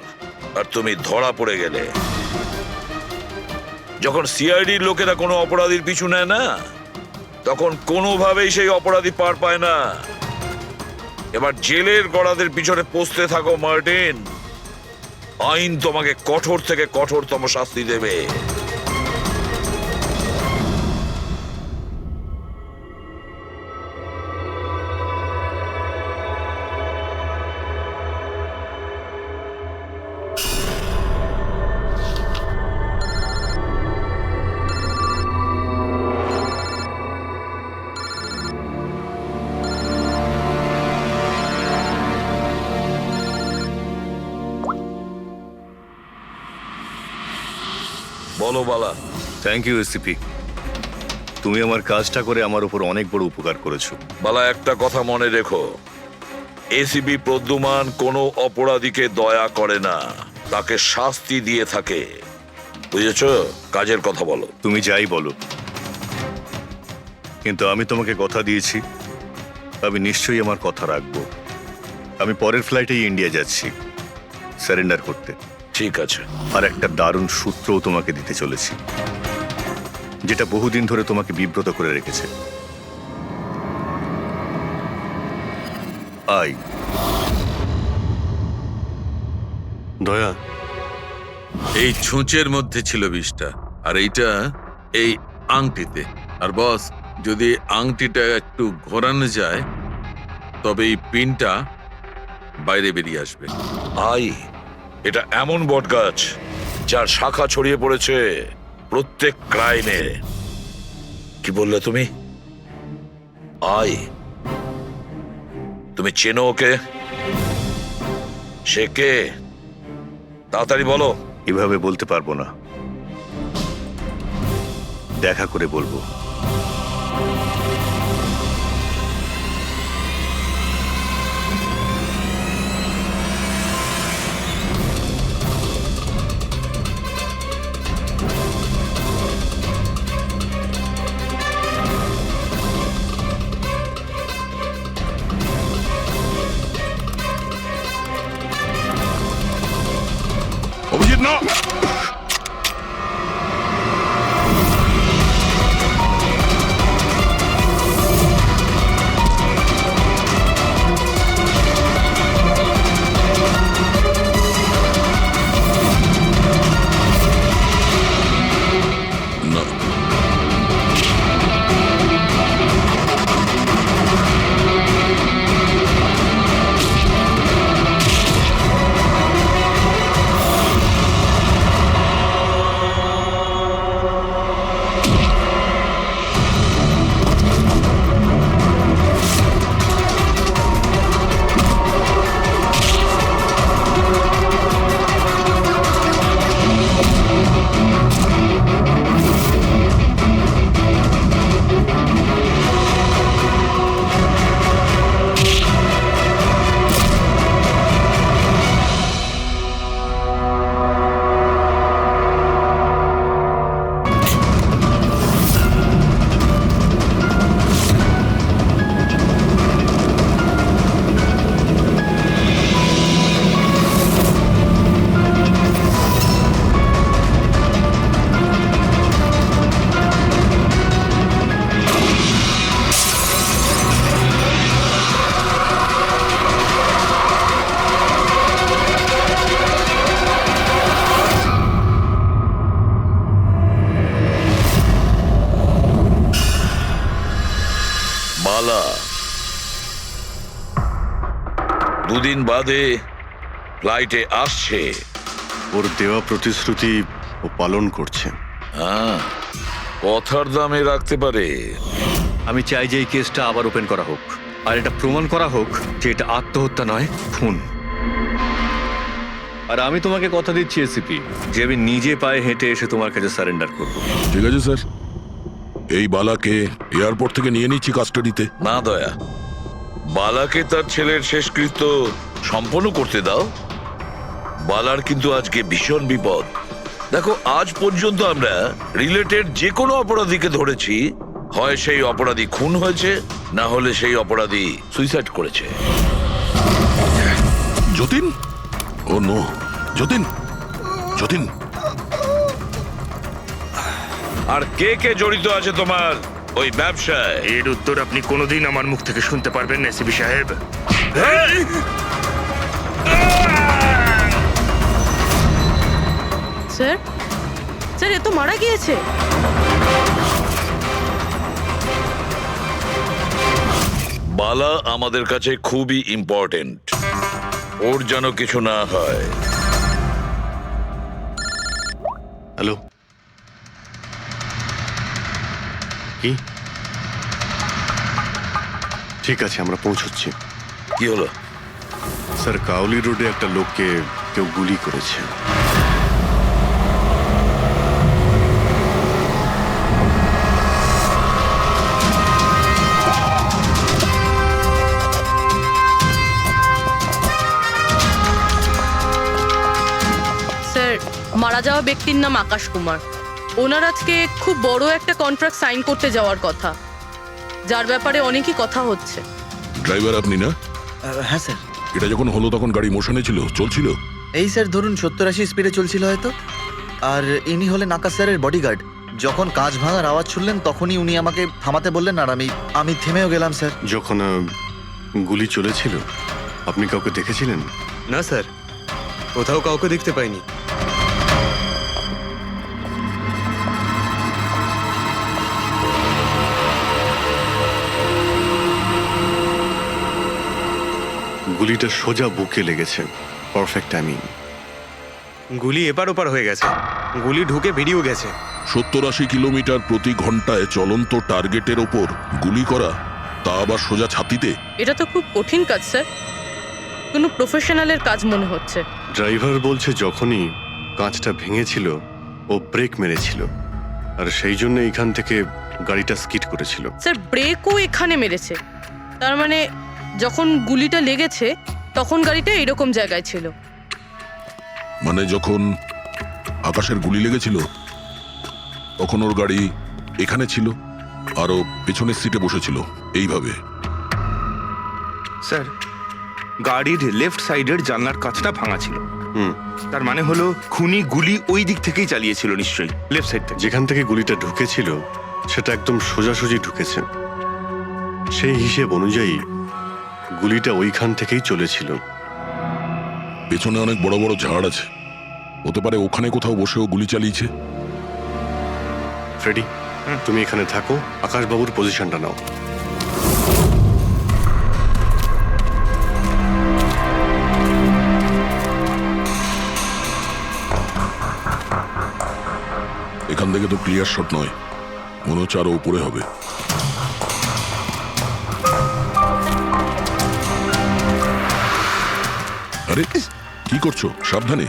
আর তুমি ধরা পড়ে গেলে। যখন সিআইডির লোকেরা কোনো অপরাধীর পিছু নেয় না, তখন কোনোভাবেই সেই অপরাধী পার পায় না। এবার জেলের গড়াদের পিছনে পৌঁছতে থাকো মার্টিন, আইন তোমাকে কঠোর থেকে কঠোরতম শাস্তি দেবে। বলো বালা। থ্যাংক ইউ এসিপি, তুমি আমার কাজটা করে আমার উপর অনেক বড় উপকার করেছো। বালা, একটা কথা মনে রেখো, এসিপি প্রদ্যুমান কোনো অপরাধীকে দয়া করে না, তাকে শাস্তি দিয়ে থাকে। বুঝেছ? কাজের কথা বলো। তুমি যাই বলো, কিন্তু আমি তোমাকে কথা দিয়েছি, আমি নিশ্চয়ই আমার কথা রাখবো। আমি পরের ফ্লাইটেই ইন্ডিয়া যাচ্ছি সারেন্ডার করতে। ঠিক আছে। আর একটা দারুণ সূত্রও তোমাকে দিতে চলেছি, যেটা বহুদিন ধরে তোমাকে বিব্রত করে রেখেছে। আই দয়া, এই ছুঁচের মধ্যে ছিল বিষটা, আর এইটা এই আংটিতে। আর বস, যদি আংটিটা একটু ঘোরানো যায়, তবে এই পিনটা বাইরে বেরিয়ে আসবে। আই, এটা এমন বটগাছ যার শাখা ছড়িয়ে পড়েছে প্রত্যেক ক্রাইমে। কি বললে তুমি? আই, তুমি চেনো ওকে? সে কে? তাড়াতাড়ি বলো। এভাবে বলতে পারবো না, দেখা করে বলবো। অভিজিৎ না! না। বালা, দুদিন বাদে ফ্লাইটে আসছে। ওর দেওয়া প্রতিশ্রুতি ও পালন করছে। হ্যাঁ, কথার দামে রাখতে পারে। আমি চাই যে এই কেসটা আবার ওপেন করা হোক, আর এটা প্রমাণ করা হোক যে এটা আত্মহত্যা নয়, খুন। আর আমি তোমাকে কথা দিচ্ছি এসিপি যে আমি নিজে পায়ে হেঁটে এসে তোমার কাছে সারেন্ডার করব। ঠিক আছে স্যার, এই বালাকে এয়ারপোর্ট থেকে নিয়ে নিচ্ছি কাস্টাডিতে। না দয়া, বালাকে তার ছেলের শেষকৃত্য সম্পন্ন করতে দাও। বালার কিন্তু আজকে ভীষণ বিপদ। দেখো, আজ পর্যন্ত আমরা রিলেটেড যে কোনো অপরাধীকে ধরেছি, হয় সেই অপরাধী খুন হয়েছে, না হলে সেই অপরাধী সুইসাইড করেছে। যতীন, ও নো, যতীন, যতীন। আর কে কে জড়িত আছে তোমার ওই ব্যবসায়? এর উত্তর আপনি কোনোদিন আমার মুখ থেকে শুনতে পারবেন না এসিপি সাহেব। স্যার, স্যার, এ তো মারা গিয়েছে। বালা আমাদের কাছে খুবই ইম্পর্টেন্ট, ওর যেন কিছু না হয়। হ্যালো, কি? ঠিক আছে, আমরা পৌঁছচ্ছি। কি হলো? স্যার, কাউলি রোডে একটা লোককে কেউ গুলি করেছে। স্যার, মারা যাওয়া ব্যক্তির নাম আকাশ কুমার। ওনার আজকে খুব বড় একটা কন্ট্রাক্ট সাইন করতে যাওয়ার কথা, যার ব্যাপারে অনেকই কথা হচ্ছে। ড্রাইভার আপনি না? হ্যাঁ স্যার। এটা যখন হলো তখন গাড়ি মোশনে ছিল, চলছিল? এই স্যার ধরুন 70-80 স্পিডে চলছিল হয়তো। আর ইনি হলেন আকাশ স্যারের বডিগার্ড। যখন কাঁচ ভাঙার আওয়াজ শুনলেন তখনই উনি আমাকে থামাতে বললেন, আর আমি থেমেও গেলাম স্যার। যখন গুলি চলেছিল আপনি কাউকে দেখেছিলেন? না স্যার, কোথাও কাউকে দেখতে পাইনি। গুলিটা সোজা বুকে লেগেছে। Perfect timing. গুলি এপার ওপার হয়ে গেছে, গুলি ঢুকে বেরিয়েও গেছে। 70-80 কিলোমিটার প্রতি ঘন্টায় চলন্ত টার্গেটের ওপর গুলি করা, তা আবার সোজা ছাতিতে। এটা তো খুব কঠিন কাজ স্যার, কোনো প্রফেশনালের কাজ মনে হচ্ছে। ড্রাইভার বলছে যখনই কাঁচটা ভেঙেছিল ও ব্রেক মেরেছিল, আর সেই জন্য এইখান থেকে গাড়িটা স্কিড করেছিল। স্যার, ব্রেকও এখানে মেরেছে, তার মানে যখন গুলিটা লেগেছে তখন গাড়িটা এরকম জায়গায় ছিল। মানে যখন আকাশের গুলি লেগেছিল তখন ওর গাড়ি এখানে ছিল, আর ও পেছনের সিটে বসেছিল এইভাবে। স্যার, গাড়ির লেফট সাইডের জানলার কাঁচটা ভাঙা ছিল। হুম, তার মানে হলো খুনি গুলি ওই দিক থেকেই চালিয়েছিল, নিশ্চয়ই লেফট সাইড থেকে। যেখান থেকে গুলিটা ঢুকেছিল সেটা একদম সোজাসুজি ঢুকেছে। সেই হিসেব অনুযায়ী গুলিটা ওইখান থেকেই চলেছিল। পেছনে অনেক বড় বড় ঝাড় আছে, হতে পারে ওখানে কোথাও বসেও গুলি চালিয়েছে। ফ্রেডি, তুমি এখানে থাকো, আকাশবাবুর পজিশনটা নাও। এখান থেকে তো ক্লিয়ার শট নয়, মনে হচ্ছে আরো উপরে হবে। আরে কি করছো? সাবধানে।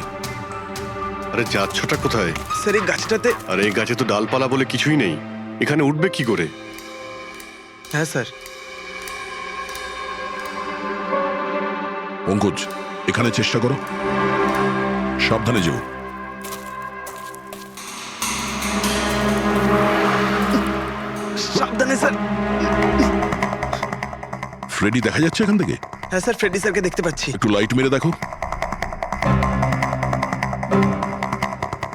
আরে যাচ্ছটা কোথায়? স্যার, এই গাছটাতে। আরে এই গাছে তো ডালপালা বলে কিছুই নেই, এখানে উঠবে কি করে? হ্যাঁ স্যার। পঙ্কজ, এখানে চেষ্টা করো, সাবধানে যেও। সাবধানে স্যার। ফ্রেডি দেখা যাচ্ছে এখান থেকে? হ্যাঁ স্যার, ফ্রেডি স্যারকে দেখতে পাচ্ছি। একটু লাইট মেরে দেখো।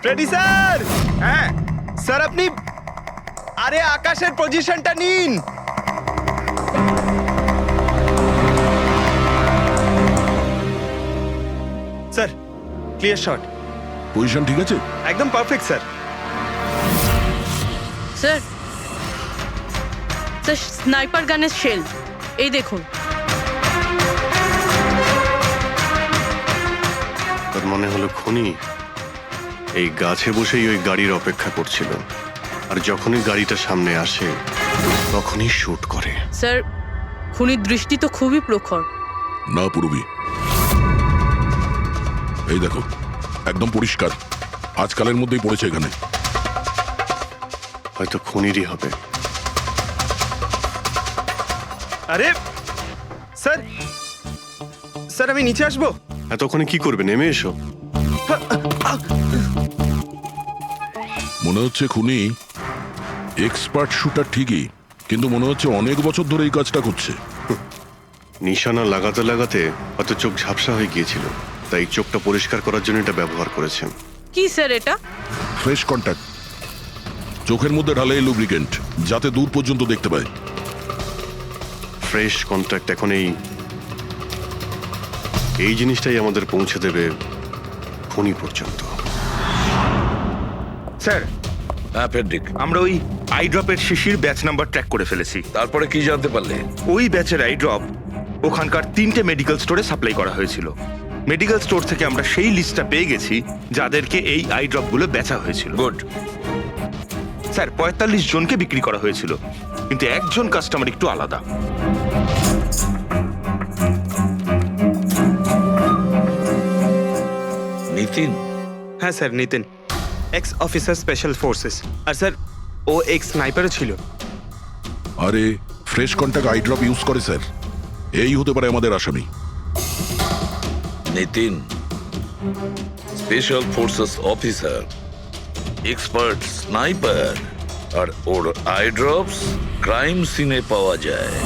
Freddie sir! হ্যাঁ স্যার, আপনি আরে আকাশের পজিশনটা নিন। Sir, clear shot. পজিশন ঠিক আছে? একদম perfect sir. Sir, sir, sniper গানের শেল এই দেখুন। তার মনে হলো খুনি এই গাছে বসেই ওই গাড়ির অপেক্ষা করছিল, আর যখনই গাড়িটা সামনে আসে তখনই শুট করে। স্যার, খুনির দৃষ্টি তো খুবই প্রখর। না পুরবি, এই দেখো, একদম পরিষ্কার, আজকালের মধ্যেই পড়েছে এখানে। হয়তো খুনিরই হবে। আরে স্যার, স্যার আমি নিচে আসবো? এতক্ষণে কি করবে, নেমে এসো। মনে হচ্ছে খুনি এক্সপার্ট শুটার ঠিকই, কিন্তু মনে হচ্ছে অনেক বছর ধরে এই কাজটা করছে। নিশানা লাগাতে লাগাতে হয়তো চোখ ঝাপসা হয়ে গিয়েছিল, তাই চোখটা পরিষ্কার করার জন্য এটা ব্যবহার করেছেন। কি স্যার এটা? ফ্রেশ কন্ট্যাক্ট, চোখের মধ্যে ঢালে লুব্রিকেন্ট, যাতে দূর পর্যন্ত দেখতে পায়। ফ্রেশ কন্ট্যাক্ট এখন এই জিনিসটাই আমাদের পৌঁছে দেবে খুনি পর্যন্ত। স্যার, হ্যাঁ ফেডরিক, আমরা ওই আই ড্রপের শিশির ব্যাচ নাম্বার ট্র্যাক করে ফেলেছি। তারপরে কি জানতে পারলে? ওই ব্যাচের আই ড্রপ ওখানকার 3টে মেডিকেল স্টোরে সাপ্লাই করা হয়েছিল। মেডিকেল স্টোর থেকে আমরা সেই লিস্টটা পেয়ে গেছি যাদেরকে এই আই ড্রপগুলো বেচা হয়েছিল। গুড। স্যার, 45 জনকে বিক্রি করা হয়েছিল, কিন্তু একজন কাস্টমার একটু আলাদা। নিতিন? হ্যাঁ sir, Nitin, ex officer special forces. আর স্যার ও এক্স স্নাইপারও ছিল। আরে fresh contact eye drop use করে স্যার, এই হতে পারে আমাদের আসামি। Nitin special forces officer, expert sniper, আর ওর আই ড্রপস ক্রাইম সিনে পাওয়া যায়।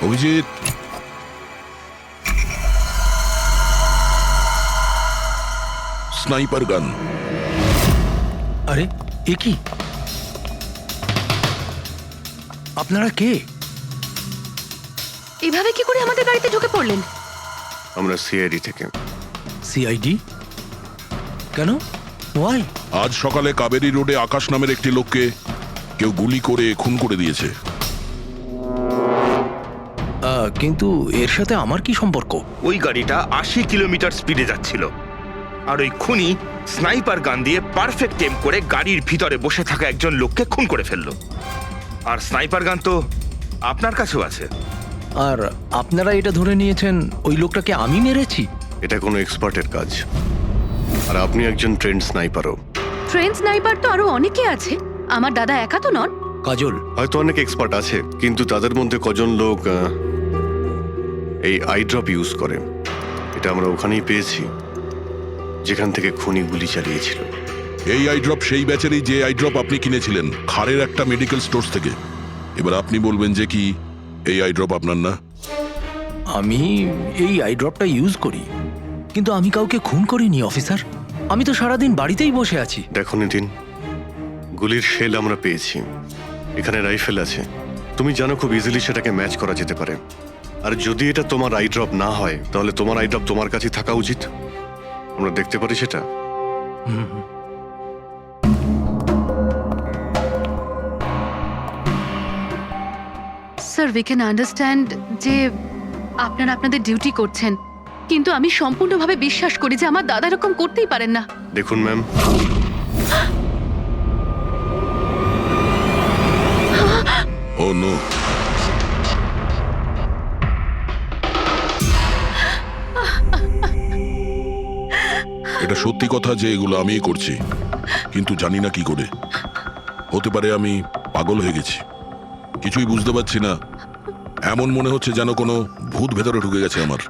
অভিজিৎ, স্নাইপার গান। আরে এ কি? আপনারা কে? এভাবে কি করে আমাদের বাড়িতে ঢুকে পড়লেন? আমরা সিআইডি থেকে। সিআইডি? কেন? ওয়াই? আজ সকালে কাবেরী রোডে আকাশ নামের একটি লোককে কেউ গুলি করে খুন করে দিয়েছে। কিন্তু এর সাথে আমার কি সম্পর্ক? ওই গাড়িটা 80 কিলোমিটার স্পিডে যাচ্ছিল, আর ওই খুনি স্নাইপার গান দিয়ে পারফেক্ট এম করে গাড়ির ভিতরে বসে থাকা একজন লোককে খুন করে ফেললো। আর স্নাইপার গান তো আপনার কাছেও আছে। আর আপনারা এটা ধরে নিয়েছেন ওই লোকটাকে আমি মেরেছি? এটা কোনো এক্সপার্টের কাজ, আর আপনি একজন ট্রেন্ড স্নাইপারও। ট্রেন স্নাইপার তো আরো অনেকে আছে, আমার দাদা একা তো নন। কাজল, হয়তো অনেক এক্সপার্ট আছে, কিন্তু তাদের মধ্যে কজন লোক এই আই ড্রপ ইউজ করে, এটা আমরা ওখানেই পেয়েছি যেখান থেকে খুনি গুলি চালিয়েছিল। এই আই ড্রপ সেই ব্যাচেরই যে আই ড্রপ আপনি কিনেছিলেন খারের একটা মেডিকেল স্টোর থেকে। এবার আপনি বলবেন যে কি এই আই ড্রপ আপনার না? আমি এই আই ড্রপটা ইউজ করি, কিন্তু আমি কাউকে খুন করিনি অফিসার। আমি তো সারাদিন বাড়িতেই বসে আছি। দেখো নিতিন, গুলির শেল আমরা পেয়েছি, এখানে রাইফেল আছে, তুমি জানো খুব ইজিলি সেটাকে ম্যাচ করা যেতে পারে। আর যদি এটা তোমার আই ড্রপ না হয়, তাহলে তোমার আই ড্রপ তোমার কাছে থাকা উচিত। আমরা দেখতে পারি সেটা। স্যার, উই ক্যান আন্ডারস্ট্যান্ড যে আপনারা আপনাদের ডিউটি করছেন, কিন্তু আমি সম্পূর্ণভাবে বিশ্বাস করি যে আমার দাদা এরকম করতেই পারেন না। দেখুন ম্যাম, ও নো, এটা সত্যি কথা যে এগুলো আমিই করছি, কিন্তু জানি না কি করে। হতে পারে আমি পাগল হয়ে গেছি, কিছুই বুঝতে পারছি না। এমন মনে হচ্ছে যেন কোনো ভূত ভেতরে ঢুকে গেছে আমার,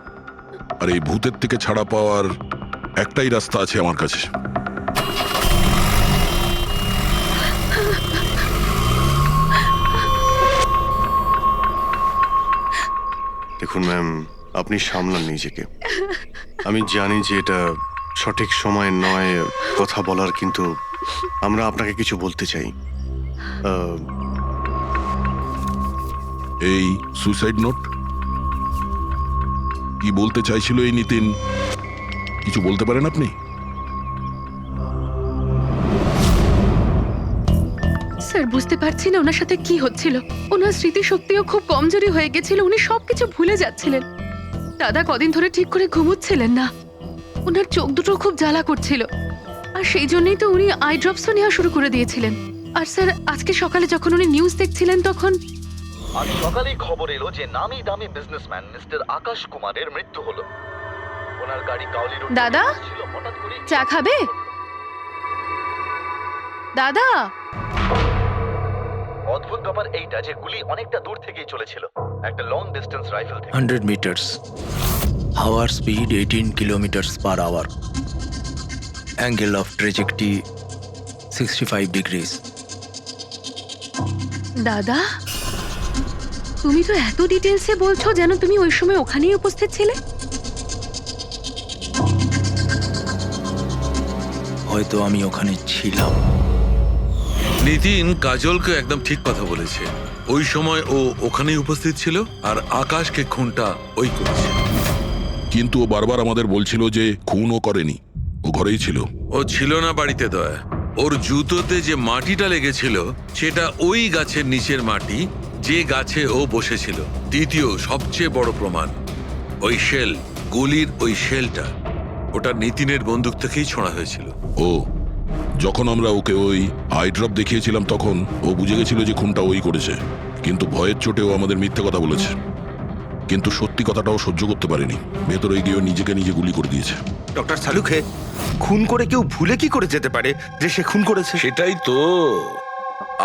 আর এই ভূতের থেকে ছাড়া পাওয়ার একটাই রাস্তা আছে আমার কাছে। দেখুন ম্যাম, আপনি সামলান নিজেকে। আমি জানি যে এটা সঠিক সময় নয় কথা বলার, কিন্তু আমরা আপনাকে কিছু বলতে চাই। এই সুইসাইড নোট কি বলতে চাইছিল এই নিতিন? কিছু বলতে পারেন আপনি? স্যার বুঝতে পারছি না ওনার সাথে কি হচ্ছিল। ওনার স্মৃতিশক্তিও খুব কমজোরি হয়ে গেছিল, উনি সবকিছু ভুলে যাচ্ছিলেন। দাদা কদিন ধরে ঠিক করে ঘুমোচ্ছিলেন না, ওনার চোখ দুটো খুব জ্বালা করছিল, আর সেই জন্যই তো উনি আই ড্রপসও নেওয়া শুরু করে দিয়েছিলেন। আর স্যার আজকে সকালে যখন উনি নিউজ দেখছিলেন তখন আজ সকালেই খবর এলো যে নামি দামি বিজনেসম্যান মিস্টার আকাশ কুমারের মৃত্যু হলো। ওনার গাড়ি কাউলি রোড দাদা ছিল, হঠাৎ করে চা খাবে? দাদা অদ্ভুত ব্যাপার এইটা যে গুলি অনেকটা দূর থেকেই চলেছিল, একটা লং ডিস্টেন্স রাইফেল থেকে। 100 meters. Hour speed 18 kilometers per hour. Angle of trajectory 65 degrees. দাদা তুমি তো এত ডিটেলসে বলছো যেন তুমি ওই সময় ওখানেই উপস্থিত ছিলে। হয়তো আমি ওখানে ছিলাম। নিতিন কাজলকে একদম ঠিক কথা বলেছে। ওই সময় ও ওখানেই উপস্থিত ছিল আর আকাশকে খুনটা ওই করেছে। কিন্তু ও বারবার আমাদের বলছিল যে খুনও করেনি, ও ঘরেই ছিল। ও ছিল না বাড়িতে দয়া। ওর জুতোতে যে মাটিটা লেগেছিল সেটা ওই গাছের নিচের মাটি যে গাছে ও বসেছিল। দ্বিতীয় সবচেয়ে বড় প্রমাণ, ওই শেল, গুলির ওই শেলটা ওটা নিতিনের বন্দুক থেকেই ছোঁড়া হয়েছিল। ও যখন আমরা ওকে ওই আই ড্রপ দেখিয়েছিলাম তখন ও বুঝে গেছিল যে খুনটা ওই করেছে, কিন্তু ভয়ের চোটেও আমাদের মিথ্যে কথা বলেছে। কিন্তু সত্যি কথাটাও সহ্য করতে পারেনি, ভেতরে গিয়ে নিজেকে নিজে গুলি করে দিয়েছে। ডক্টর সালুখে, খুন করে কেউ ভুলে কি করে যেতে পারে যে সে খুন করেছে? সেটাই তো,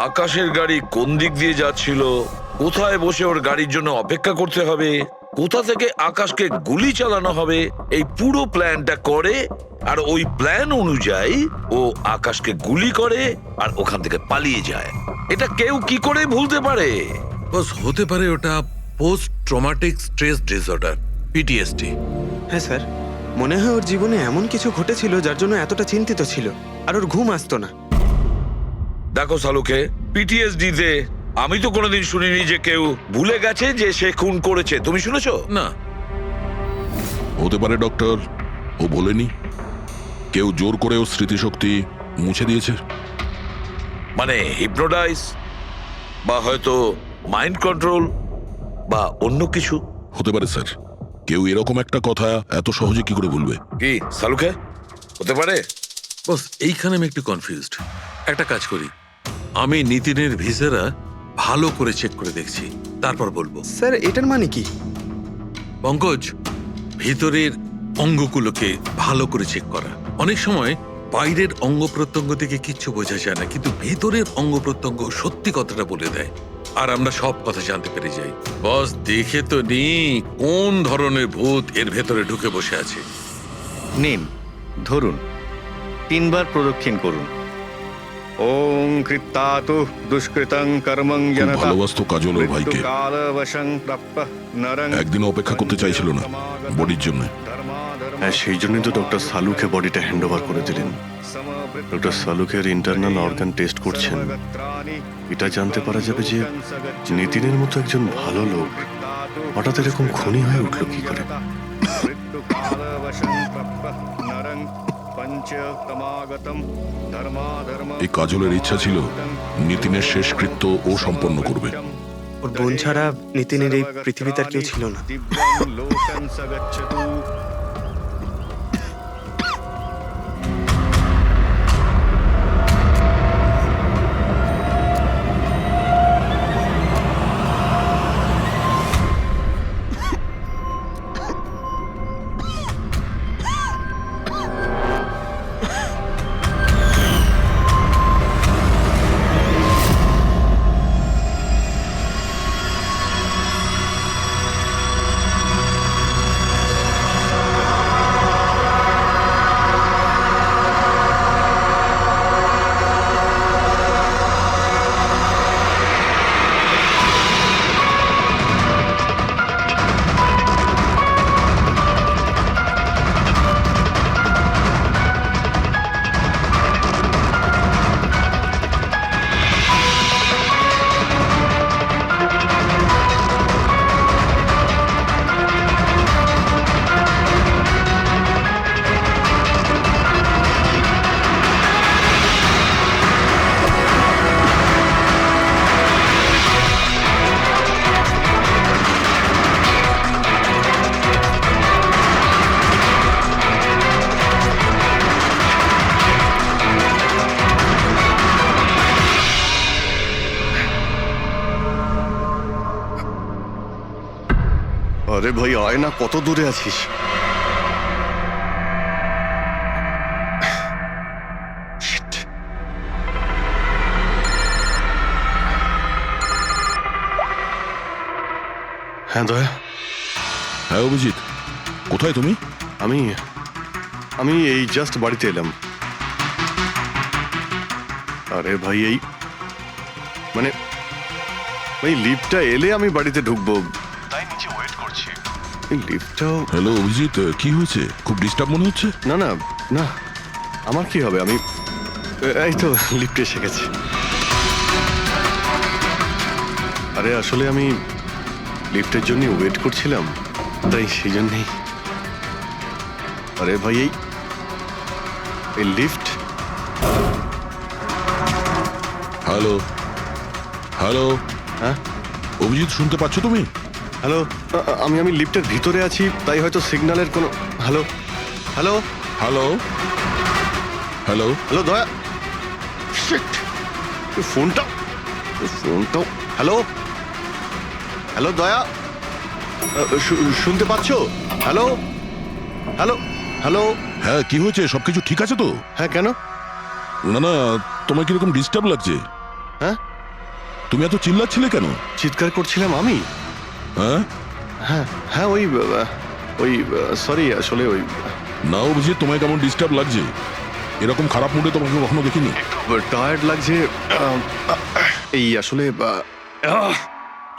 আকাশের গাড়ি কোন দিক দিয়ে যাচ্ছিল, কোথায় বসে ওর গাড়ির জন্য অপেক্ষা করতে হবে, কোথা থেকে আকাশকে গুলি চালানো হবে, এই পুরো প্ল্যানটা করে আর ওই প্ল্যান অনুযায়ী ও আকাশকে গুলি করে আর ওখান থেকে পালিয়ে যায়। এটা কেউ কি করে ভুলতে পারে? বস হতে পারে ওটা post traumatic stress disorder, PTSD. হ্যাঁ স্যার, মনে হয় ওর জীবনে এমন কিছু ঘটেছিল যার জন্য এতটা চিন্তিত ছিল আর ওর ঘুম আসতো না। দেখো সালুকে, পিটিএসডি তে আমি তো কোনোদিন শুনিনি যে কেউ ভুলে গেছে যে সে খুন করেছে। তুমি শুনেছো? না। হতে পারে ডক্টর, ও বলেনি, কেউ জোর করে ওর স্মৃতিশক্তি মুছে দিয়েছে। মানে হিপনোটাইজ, বা হয়তো মাইন্ড কন্ট্রোল, বা অন্য কিছু। হতে পারে স্যার, কেউ এরকম একটা কথা এত সহজে কি করে ভুলবে? কি সালুকে, হতে পারে? বস এইখানে আমি একটু কনফিউজড। একটা কাজ করি, আমি নিতিনের ভিসারা ভালো করে চেক করে দেখছি, তারপর বলবো। স্যার এটার মানে কি? পঙ্কজ, ভিতরের অঙ্গগুলোকে ভালো করে চেক করা। অনেক সময় বাইরের অঙ্গ প্রত্যঙ্গ থেকে কিচ্ছু বোঝা যায় না, কিন্তু ভেতরের অঙ্গ প্রত্যঙ্গ সত্যি কথাটা বলে দেয় আর আমরা সব কথা জানতে পেরে যাই। বস দেখে তো নি কোন ধরনের ভূত এর ভেতরে ঢুকে বসে আছে। নিন, ধরুন, 3 বার প্রদক্ষিণ করুন। ওং কৃত্তাতু দুষ্কৃতং কর্মং খুব জনতা ভালোবাসতো কাজল ওর ভাইকে, মৃত্যুকালবশং প্রাপ্যঃ নরং একদিন অপেক্ষা করতে চাইছিল না বডির জন্য। হ্যাঁ, সেই জন্যই তো ডক্টর সালুকে বডিটা হ্যান্ড ওভার করে দিলেন। ডক্টর সালুকের ইন্টারনাল অর্গান টেস্ট করছেন। এটা জানতে পারা যাবে যে নিতিনের মতো একজন ভালো লোক হঠাৎ এরকম খুনি হয়ে উঠল কি করে। এই কাজলের ইচ্ছা ছিল নিতিনের শেষকৃত্য ও সম্পন্ন করবে। ওর বোন ছাড়া নিতিনের এই পৃথিবীতে আর কেউ ছিল না। আরে ভাই আয় না, কত দূরে আছিস? Shit. হ্যাঁ দয়া, হ্যাঁ অভিজিৎ, কোথায় তুমি? আমি আমি এই জাস্ট বাড়িতে এলাম। আরে ভাই এই মানে এই লিফটটা এলে আমি বাড়িতে ঢুকবো, তাই নিচে ওয়েট করছি। এই লিফটটাও... হ্যালো অভিজিৎ, কি হয়েছে? খুব ডিস্টার্ব মনে হচ্ছে। না না না, আমার কি হবে, আমি এই তো লিফটে এসে গেছি। আরে আসলে আমি লিফটের জন্য ওয়েট করছিলাম, তাই সেই জন্যেই। আরে ভাই এই লিফট... হ্যালো হ্যালো, হ্যাঁ অভিজিৎ শুনতে পাচ্ছ তুমি? হ্যালো, আমি লিফটের ভিতরে আছি, তাই হয়তো সিগন্যালের কোনো... hello hello hello hello hello দয়া, শিট, ফোনটা... হ্যালো হ্যালো দয়া, শুনতে পাচ্ছো? Hello hello hello. হ্যাঁ কি হয়েছে? সবকিছু ঠিক আছে তো? হ্যাঁ কেন? না না, তোমার কিরকম ডিস্টার্ব লাগছে? হ্যাঁ তুমি এত চিল্লাচ্ছিলে কেন? চিৎকার করছিলাম আমি? হ্যাঁ হ্যাঁ হ্যাঁ ওই সরি, আসলে ওই... না অভিজিৎ, তোমায় কেমন ডিস্টার্ব লাগছে? এরকম খারাপ মুডে তোমাকে কখনো দেখিনি। টায়ার্ড লাগছে, এই আসলে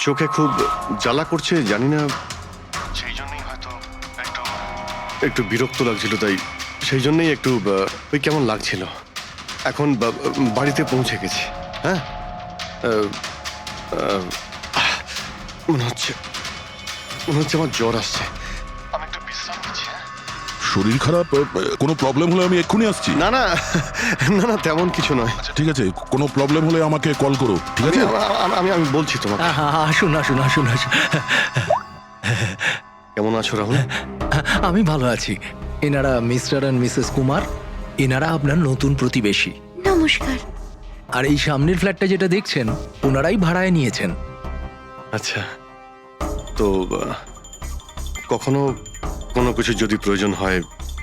চোখে খুব জ্বালা করছে, জানি না, সেই জন্যই হয়তো একটু বিরক্ত লাগছিল, তাই সেই জন্যই একটু ওই কেমন লাগছিল। এখন বাড়িতে পৌঁছে গেছি। হ্যাঁ মনে হচ্ছে আমার জ্বর আসছে, আমি একটু বিশ্রাম নিচ্ছি। শরীর খারাপ? কোনো প্রবলেম হলে আমি এক্ষুনি আসছি। না না না না, তেমন কিছু নয়। ঠিক আছে, কোনো প্রবলেম হলে আমাকে কল করো, ঠিক আছে? আমি বলছি তোমাকে। আসুন আসুন আসুন আসুন। কেমন আছো রাহুল? আমি ভালো আছি। এনারা মিস্টার অ্যান্ড মিসেস কুমার, এনারা আপনার নতুন প্রতিবেশী। নমস্কার। আর এই সামনের ফ্ল্যাটটা যেটা দেখছেন, ওনারাই ভাড়ায় নিয়েছেন। আচ্ছা, তো কখনো কোনো কিছু যদি প্রয়োজন হয়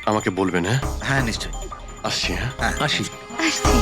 আমাকে বলবেন। হ্যাঁ হ্যাঁ নিশ্চয়ই, আসছি। হ্যাঁ আসি। আসছি।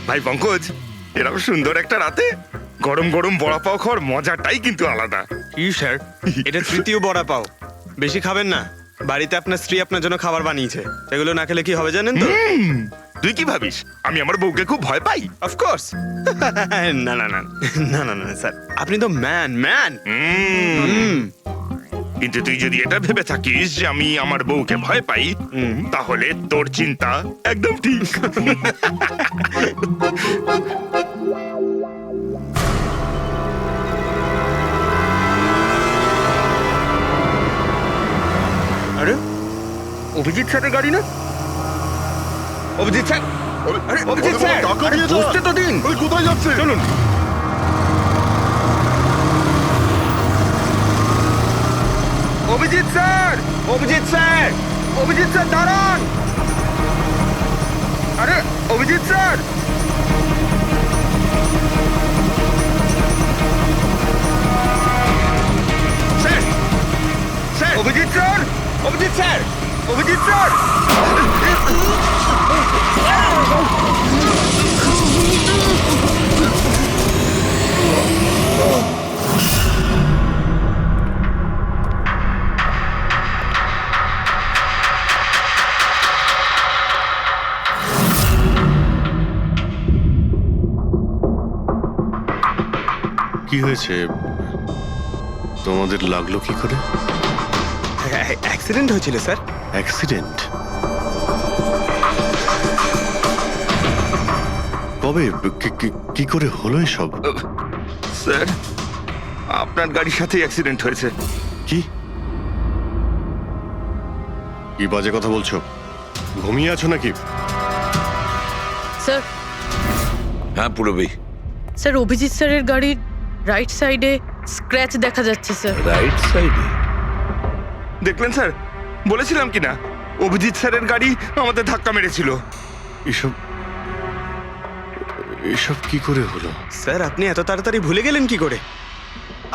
ভাই পঙ্কজ, এরকম সুন্দর একটা রাতে গরম গরম বড়া পাও খাওয়ার মজাটাই কিন্তু আলাদা। কি স্যার, এটা তৃতীয় বড়া পাও, বেশি খাবেন না। বাড়িতে আপনার স্ত্রী আপনার জন্য খাবার বানিয়েছে, এগুলো না খেলে কি হবে জানেন তো? তুই কি ভাবিস আমি আমার বউকে খুব ভয় পাই? অফকোর্স। না না না না না না স্যার, আপনি তো ম্যান। কিন্তু তুই যদি এটা ভেবে থাকিস যে আমি আমার বউকে ভয় পাই, তাহলে তোর চিন্তা একদম ঠিক। আরে অভিজিৎ স্যারের গাড়ি না? অভিজিৎ স্যার, আরে অভিজিৎ স্যার, বসতে তো দিন। কোথায় যাচ্ছে? চলুন। Abhijit sir, Abhijit sir, Abhijit sir দাঁড়ান। আরে Abhijit sir, Abhijit sir, Abhijit sir, Abhijit sir. কি হয়েছে? তোমাদের লাগলো কি করে? অ্যাক্সিডেন্ট হয়েছিল স্যার। অ্যাক্সিডেন্ট? কবে? কি করে হলো এসব? স্যার, আপনার গাড়ির সাথেই অ্যাক্সিডেন্ট হয়েছে। কি কি বাজে কথা বলছো? ঘুমিয়ে আছো নাকি? স্যার হ্যাঁ পুরবি, স্যার অভিজিৎ স্যারের গাড়ির রাইট সাইডে স্ক্র্যাচ দেখা যাচ্ছে স্যার। রাইট সাইডে? দেখলেন স্যার, বলেছিলাম কি না, অভিজিৎ স্যারের গাড়ি আমাদের ধাক্কা মেরেছিল। এসব এসব কি করে হলো? স্যার আপনি এত তাড়াতাড়ি ভুলে গেলেন কি করে?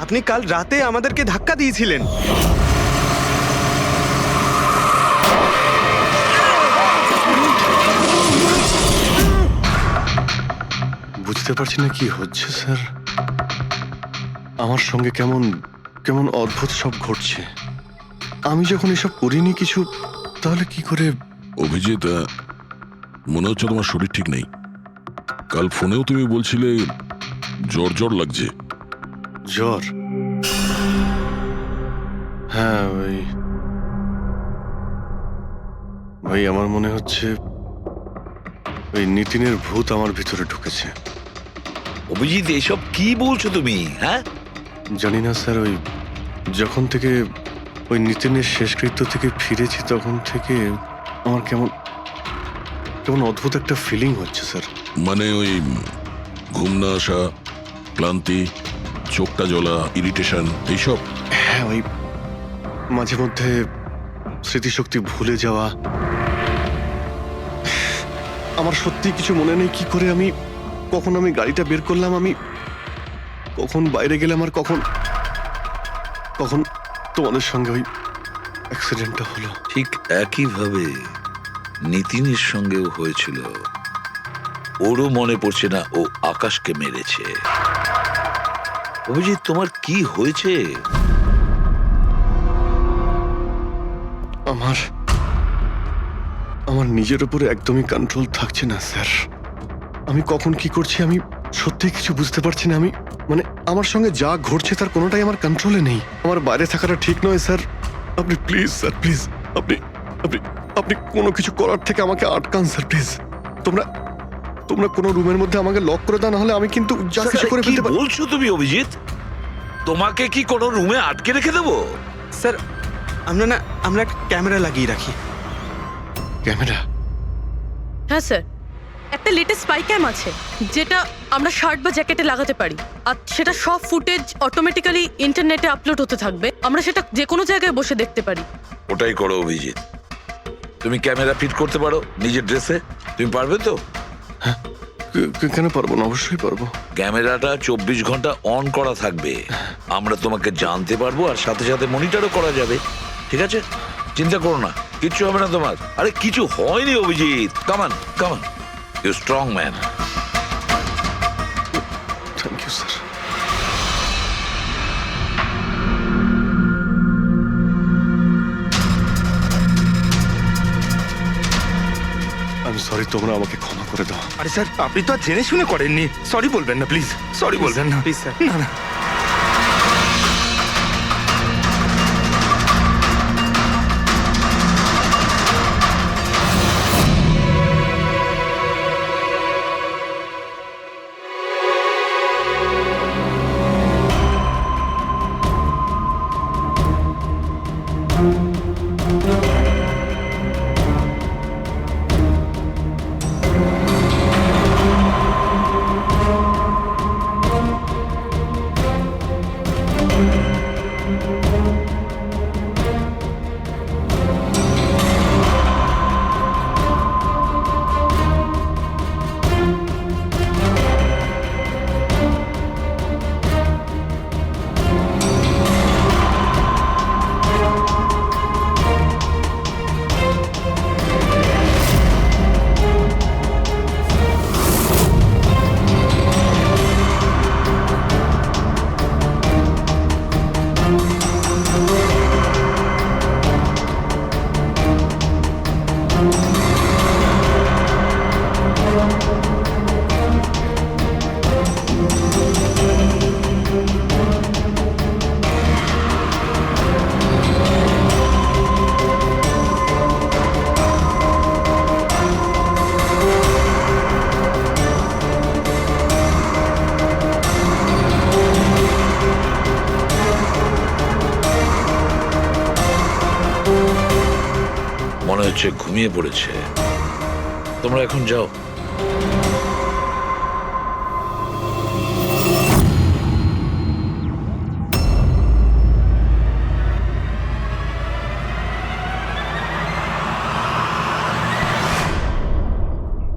আপনি কাল রাতে আমাদেরকে ধাক্কা দিয়েছিলেন। বুঝতে পারছি না কি হচ্ছে স্যার। আমার সঙ্গে কেমন কেমন অদ্ভুত সব ঘটছে। আমি যখন এসব করিনি কিছু, তাহলে কি করে? অভিজিৎ, মনে হচ্ছে তোমার শরীর ঠিক নেই। কাল ফোনেও তুমি বলছিলে জ্বর জ্বর লাগছে। জ্বর? হ্যাঁ ভাই আমার মনে হচ্ছে ওই নিতিনের ভূত আমার ভিতরে ঢুকেছে। অভিজিৎ এসব কি বলছো তুমি? হ্যাঁ জানি না স্যার, ওই যখন থেকে ওই নিতিনের শেষকৃত্য থেকে ফিরেছি তখন থেকে আমার কেমন কেমন অদ্ভুত একটা ফিলিং হচ্ছে স্যার। মানে ওই ঘুম না আসা, ক্লান্তি, চোখটা জ্বলা, ইরিটেশন, এইসব? হ্যাঁ, ওই মাঝে মধ্যে স্মৃতিশক্তি ভুলে যাওয়া। আমার সত্যি কিছু মনে নেই কি করে আমি কখন আমি গাড়িটা বের করলাম, আমি কখন বাইরে গেলাম, আর কখন কখন তোমাদের সঙ্গে ওই অ্যাক্সিডেন্টটা হলো। ঠিক একইভাবে নিতিনের সঙ্গেও হয়েছিল। ওরও মনে পড়ছে না ও আকাশকে মেরেছে। অভিজিৎ তোমার কি হয়েছে? আমার নিজের উপরে একদমই কন্ট্রোল থাকছে না স্যার। আমি কখন কি করছি আমি সত্যি কিছু বুঝতে পারছি না। আমি মানে আমার সঙ্গে যা ঘটছে তার কোনোটাই আমার কন্ট্রোলে নেই। আমার বাইরে থাকাটা ঠিক নয় স্যার। আপনি প্লিজ স্যার, প্লিজ আপনি আপনি আপনি কোনো কিছু করার থেকে আমাকে আটকান স্যার, প্লিজ। তোমরা কোনো রুমের মধ্যে আমাকে লক করে দাও, না হলে আমি কিন্তু যা কিছু করে ফেলতে পারি। বলছো তুমি অভিজিৎ? তোমাকে কি কোনো রুমে আটকে রেখে দেবো? স্যার আমরা একটা ক্যামেরা লাগিয়ে রাখি। ক্যামেরা? হ্যাঁ স্যার, একটা লেটেস্ট স্পাই ক্যাম আছে যেটা আমরা শার্ট বা জ্যাকেটে লাগাতে পারি, আর সেটা সব ফুটেজ অটোমেটিক্যালি ইন্টারনেটে আপলোড হতে থাকবে। আমরা সেটা যে কোনো জায়গায় বসে দেখতে পারি। ওটাই করো অভিজিৎ। তুমি ক্যামেরা ফিট করতে পারো নিজের ড্রেসে? তুমি পারবে তো? কেন পারবো না, অবশ্যই পারবো। ক্যামেরাটা 24 ঘন্টা অন করা থাকবে। আমরা তোমাকে জানতে পারবো, আর সাথে সাথে মনিটরও করা যাবে। ঠিক আছে, চিন্তা করো না, কিচ্ছু হবে না তোমার। আরে কিছু হয়নি Abhijit. Come on come on, you strong man. Thank you sir. আমি সরি, তোমরা আমাকে ক্ষমা করে দাও। আরে স্যার, আপনি তো আর জেনে শুনে করেননি। সরি বলবেন না প্লিজ, সরি বলবেন না প্লিজ স্যার। না না মনে হচ্ছে ঘুমিয়ে পড়েছে। তোমরা এখন যাও।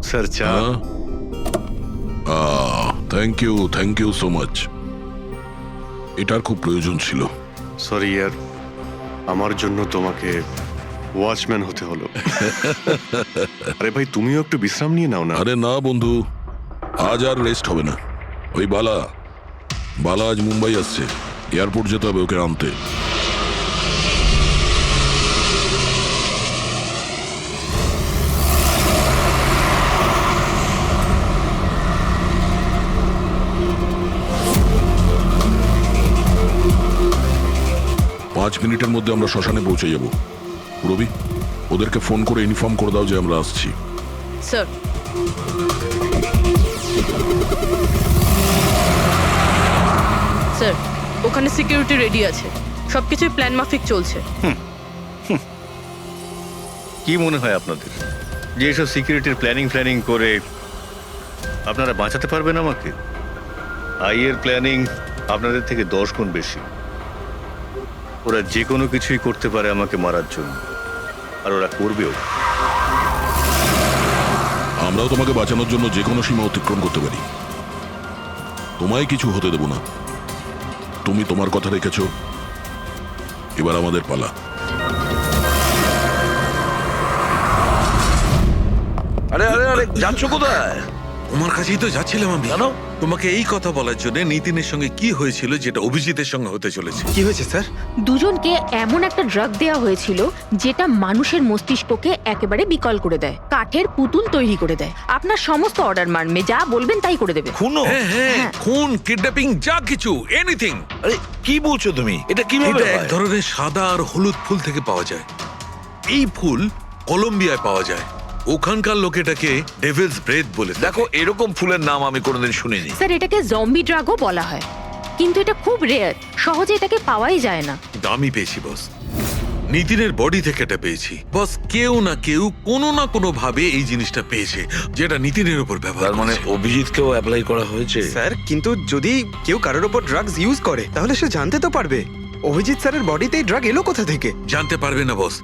স্যার চা। Thank you so much. এটার খুব প্রয়োজন ছিল। সরি ইয়ার, আমার জন্য তোমাকে ওয়াচম্যান হতে হলো। আরে ভাই, তুমিও একটু বিশ্রাম নিয়ে নাও না। আরে না বন্ধু, আজ আর রেস্ট হবে না। ওই বালা আজ মুম্বাই আসছে, এয়ারপোর্ট যেতে হবে ওকে আনতে। পাঁচ মিনিটের মধ্যে আমরা শ্মশানে পৌঁছে যাব। রবি, ওদেরকে ফোন করে ইনফর্ম করে দাও যে আমরা আসছি। স্যার, স্যার ওখানে সিকিউরিটি রেডি আছে, সবকিছুই প্ল্যান মাফিক চলছে। কি মনে হয় আপনাদের যে এসব সিকিউরিটির প্ল্যানিং করে আপনারা বাঁচাতে পারবেন আমাকে? আইয়ের প্ল্যানিং আপনাদের থেকে 10 গুণ বেশি। ওরা যে কোনো কিছুই করতে পারে আমাকে মারার জন্য, আর ওরা করবেও। আমরাও তোমাকে বাঁচানোর জন্য যে কোনো সীমা অতিক্রম করতে পারি। তোমায় কিছু হতে দেব না। তুমি তোমার কথা রেখেছ, এবার আমাদের পালা। আরে আরে আরে, যাচ্ছ কোথায়? তোমার কাছেই তো যাচ্ছিলাম আমি। কেন? তোমাকে এই কথা বলার জন্য নিতিনের সঙ্গে কি হয়েছিল যেটা অভিজিতের সঙ্গে হতে চলেছে। কি হয়েছে স্যার? দুজনকে এমন একটা ড্রাগ দেওয়া হয়েছিল যেটা মানুষের মস্তিষ্ককে একেবারে বিকল করে দেয়, কাঠের পুতুল তৈরি করে দেয়। আপনার সমস্ত অর্ডার মানবে, যা বলবেন তাই করে দেবে। খুনো? হ্যাঁ, খুন, কিডন্যাপিং, যা কিছু, এনিথিং। আরে কি বলছো তুমি? এটা কিভাবে এটা এক হয়? ধরনের সাদা আর হলুদ ফুল থেকে পাওয়া যায়। এই ফুল কলম্বিয়ায় পাওয়া যায়। ওখানকার লোক এটাকে ডেভিলস ব্রেথ বলে থাকে। দেখো, এরকম ফুলের নাম আমি কোনোদিন শুনিনি। স্যার, এটাকে জম্বি ড্রাগও বলা হয়, কিন্তু এটা খুব রেয়ার, সহজে এটাকে পাওয়াই যায় না। কিন্তু আমি পেয়েছি বস, নিতিনের বডি থেকে এটা পেয়েছি বস। কেউ না কেউ কোনো না কোনো ভাবে এই জিনিসটা পেয়েছে যেটা নিতিনের উপর ব্যবহার। তার মানে অভিজিৎকেও অ্যাপ্লাই করা হয়েছে? স্যার, কিন্তু যদি কেউ কারোর ওপর ড্রাগস ইউজ করে তাহলে সে জানতে তো পারবে অভিজিৎ স্যারের বডিতে এই ড্রাগ এলো কোথা থেকে। জানতে পারবে না বস।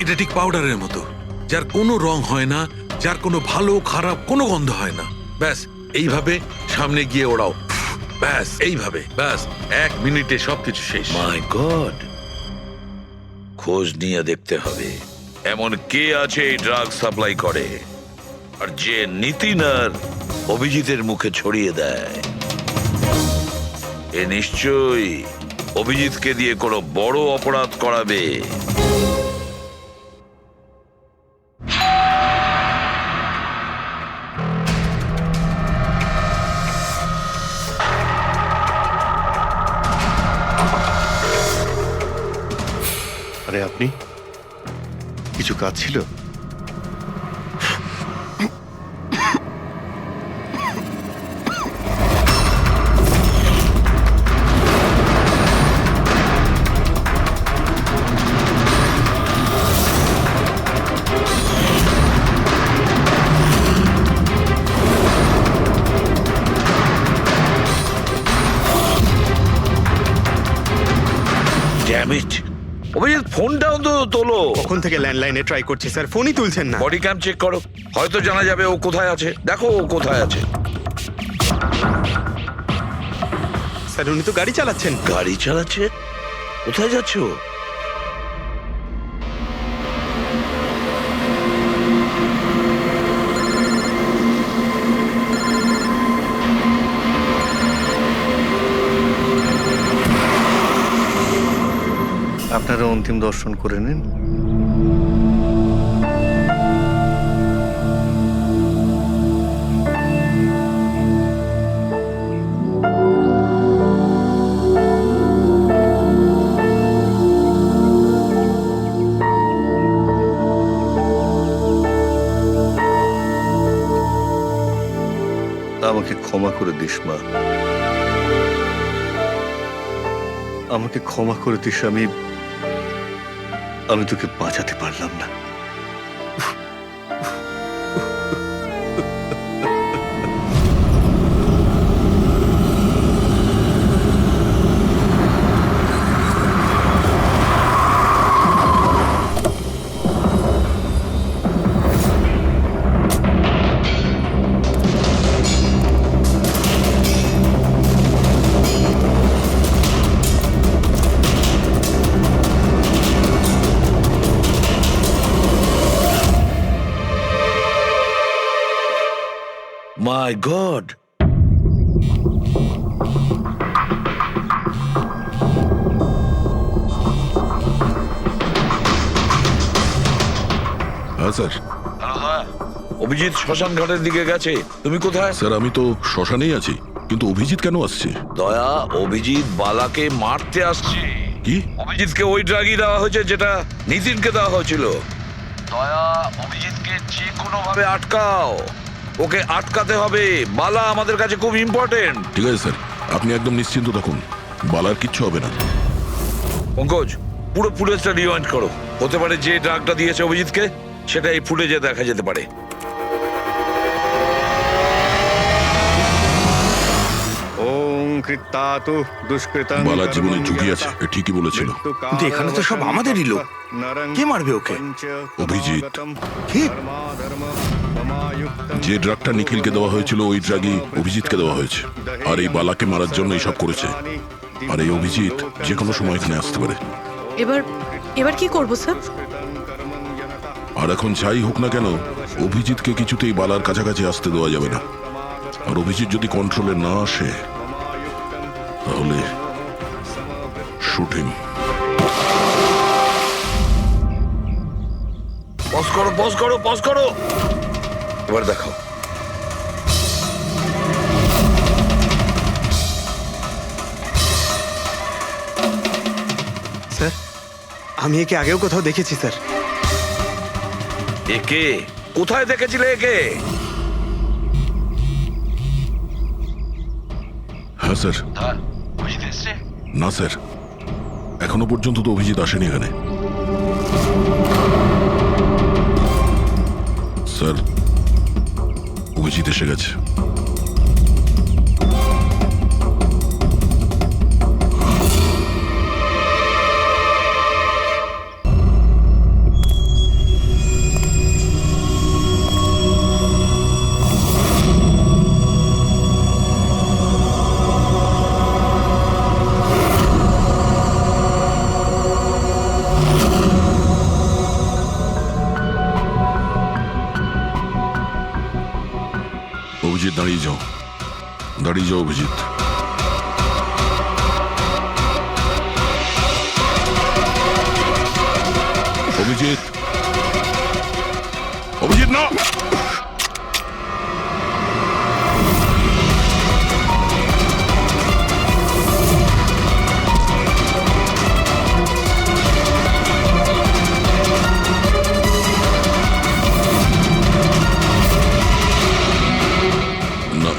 এটা ঠিক পাউডারের মতো, যার কোনো রং হয় না, যার কোনো ভালো খারাপ কোনো গন্ধ হয় না। ব্যাস এইভাবে সামনে গিয়ে ওড়াও, ব্যাস এইভাবে, ব্যাস 1 মিনিটে সবকিছু শেষ। মাই গড, খোঁজ নিয়ে দেখতে হবে এমন কে আছে এই ড্রাগ সাপ্লাই করে, আর যে নিতিন আর অভিজিতের মুখে ছড়িয়ে দেয়। এ নিশ্চয়ই অভিজিৎকে দিয়ে কোনো বড় অপরাধ করাবে। আরে আপনি, কিছু কাজ ছিল? ড্যাম ইট, অভিজিৎ ফোনটাও তো তোলো। কখন থেকে ল্যান্ডলাইনে ট্রাই করছি স্যার, ফোনই তুলছেন না। বডি ক্যাম চেক করো, হয়তো জানা যাবে ও কোথায় আছে। দেখো ও কোথায় আছে। স্যার, উনি তো গাড়ি চালাচ্ছেন। গাড়ি চালাচ্ছে? কোথায় যাচ্ছে ও? আপনারা অন্তিম দর্শন করে নিন। আমাকে ক্ষমা করে দিস মা, আমাকে ক্ষমা করে দিস। আমি তোকে বাঁচাতে পারলাম না। মাই গড, হ্যাঁ স্যার। অভিজিৎ শ্মশান ঘাটের দিকে গেছে। তুমি কোথায়? স্যার আমি তো শ্মশানেই আছি, কিন্তু অভিজিৎ কেন আসছে? দয়া, অভিজিৎ বালাকে মারতে আসছে। কি? অভিজিৎকে ওই ড্রাগই দেওয়া হয়েছে যেটা নিতিনকে দেওয়া হয়েছিল। দয়া, অভিজিৎকে যে কোনো ভাবে আটকাও, ওকে আটকাতে হবে। বালা আমাদের কাছে খুব ইম্পর্টেন্ট। ঠিক আছে স্যার, আপনি একদম নিশ্চিন্ত থাকুন, বালার কিচ্ছু হবে না। পঙ্কজ, পুরো ফুটেজটা রিওয়াইন্ড করো। হতে পারে যে ড্রাগটা দিয়েছে অভিজিৎকে সেটা এই ফুটেজে দেখা যেতে পারে। ওং কৃত্তাতু দুষ্কৃতং বালার জীবনে ঝুঁকি আছে, এ ঠিকই বলেছিল। কিন্তু এখানে তো সব আমাদেরই লোক। কে মারবে ওকে? অভিজিৎ। কি? যে ড্রাগটা নিখিলকে দেওয়া হয়েছিল ওই ড্রাগই অভিজিৎকে দেওয়া হয়েছে, আর এই বালাকে মারার জন্য এইসব করেছে। আর এই অভিজিৎ যে কোনো সময় এখানে আসতে পারে। এবার কি করব স্যার? আর এখন যাই হোক না কেন, অভিজিৎকে কিছুতেই বালার কাছাকাছি আসতে দেওয়া যাবে না। আর অভিজিৎ যদি কন্ট্রোলে না আসে তাহলে শুটিং। পজ করো, পজ করো, পজ করো। এবার দেখাও। স্যার, আমি একে আগেও কোথাও দেখেছি স্যার। একে কোথায় দেখেছিলে? একে? হ্যাঁ স্যার। না স্যার, এখনো পর্যন্ত তো অভিজিৎ আসেনি এখানে। স্যার, অভিজিৎ এসে গেছে। অভিজিৎ দাঁড়িয়ে যাও, দাঁড়িয়ে যাও অভিজিৎ। অভিজিৎ, অভিজিৎ না। না।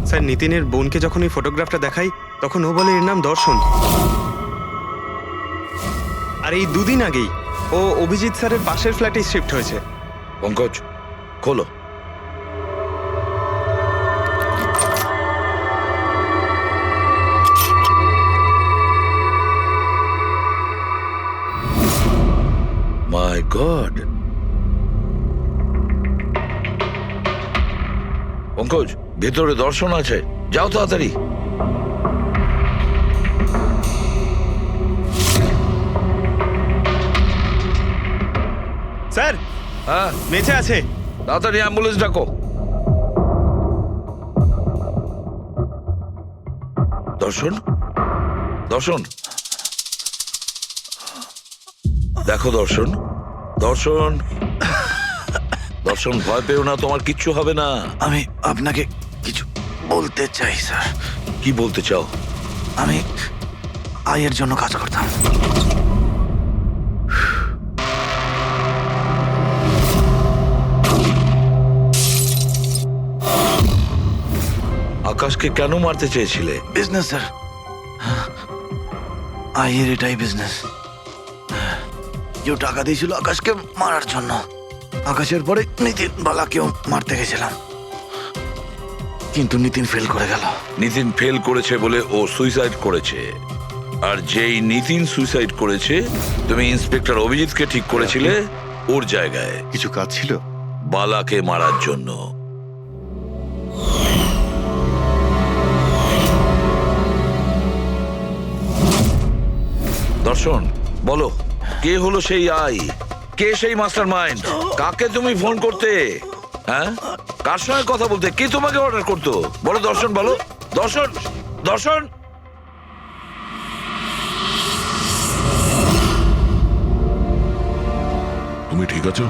স্যার, নিতিনের বোনকে যখন এই ফটোগ্রাফটা দেখাই তখন ও বলে এর নাম দর্শন। আর এই দুদিন আগেই ও অভিজিৎ স্যারের পাশের ফ্ল্যাটে শিফট হয়েছে। পঙ্কজ, খোলো। মাই গড, পঙ্কজ, ভেতরে দর্শন আছে, যাও তাড়াতাড়ি। স্যার, হ্যাঁ, বেঁচে আছে। তাড়াতাড়ি অ্যাম্বুলেন্স ডাকো। দর্শন, দর্শন, দেখো দর্শন, দর্শন, দর্শন, ভয় পেও না, তোমার কিচ্ছু হবে না। আমি আপনাকে কিছু বলতে চাই স্যার। কি বলতে চাও? আমি আয়ের জন্য কাজ করতাম। আকাশকে কেন মারতে চেয়েছিলে? বিজনেস স্যার, আইয়ের এটাই বিজনেস। কেউ টাকা দিয়েছিল আকাশকে মারার জন্য। আকাশের পরে নিতিন বালাকেও মারতে গেছিলাম, কিন্তু নিতিন ফেল করে গেল। নিতিন ফেল করেছে বলে ও সুইসাইড করেছে, আর যেই নিতিন সুইসাইড করেছে তুমি ইন্সপেক্টর অভিজিৎকে ঠিক করেছিলে ওর জায়গায় কিছু কাজ ছিল? বালাকে মারার জন্য। দর্শন, বলো কে হলো সেই আই? কে সেই মাস্টার মাইন্ড? কাকে তুমি ফোন করতে? হ্যাঁ, কার সঙ্গে কথা বলতে? কে তোমাকে অর্ডার করতো? বলো দর্শন, বলো দর্শন। দর্শন, তুমি ঠিক আছো?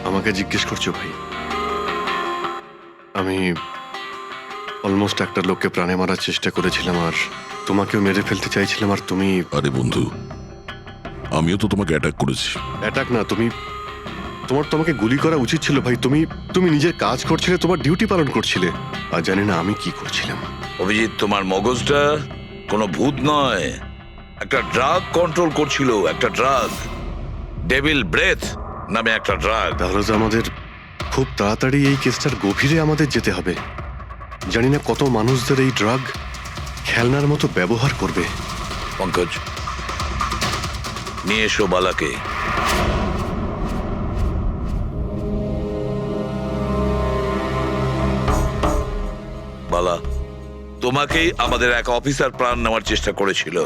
আমাকে জিজ্ঞেস করছো ভাই? আমি অলমোস্ট একটা লোককে প্রাণে মারার চেষ্টা করেছিলাম, আর তোমাকেও মেরে ফেলতে চাইছিলাম, আর তুমি... আরে বন্ধু, আমিও তো তোমাকে অ্যাটাক করেছি। অ্যাটাক না, তোমাকে গুলি করা উচিত ছিল ভাই। তুমি নিজের কাজ করছিলে, তোমার ডিউটি পালন করছিলে, আর জানি না আমি কি করছিলাম। অভিজিৎ, তোমার মগজটা কোনো ভূত নয়, একটা ড্রাগ কন্ট্রোল করছিল। একটা ড্রাগ, ডেভিল ব্রেথ নামে একটা ড্রাগ। তাহলে তো আমাদের খুব তাড়াতাড়ি এই কেসটার গভীরে আমাদের যেতে হবে। জানি না কত মানুষদের এই ড্রাগ খেলনার মতো ব্যবহার করবে। পঙ্কজ, নিয়ে এসো বালাকে। বালা, তোমাকেই আমাদের এক অফিসার প্রাণ নেওয়ার চেষ্টা করেছিল,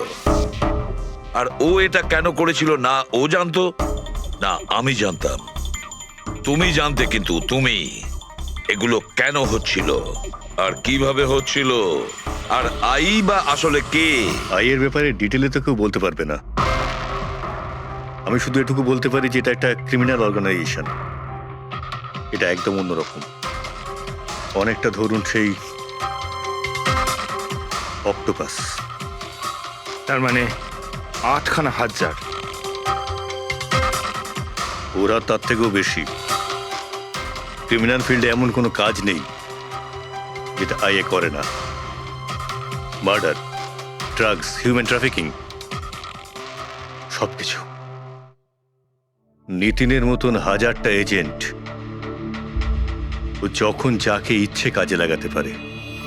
আর ও এটা কেন করেছিল না ও জানতো না আমি জানতাম। তুমি জানতে, কিন্তু তুমি এগুলো কেন হচ্ছিল আর কিভাবে হচ্ছিল, আর আই বা আসলে কে? আইয়ের ব্যাপারে ডিটেলে তো কেউ বলতে পারবে না। আমি শুধু এটুকু বলতে পারি যে এটা একটা ক্রিমিনাল অর্গানাইজেশন। এটা একদম অন্যরকম, অনেকটা ধরুন সেই অক্টোপাস। তার মানে 8খানা হাজার। ওরা তার থেকেও বেশি। ক্রিমিনাল ফিল্ডে এমন কোনো কাজ নেই যেটা আইএ করে না। মার্ডার, ড্রাগস, হিউম্যান ট্রাফিকিং, সবকিছু। নিতিনের মতন হাজারটা এজেন্ট, ও যখন যাকে ইচ্ছে কাজে লাগাতে পারে।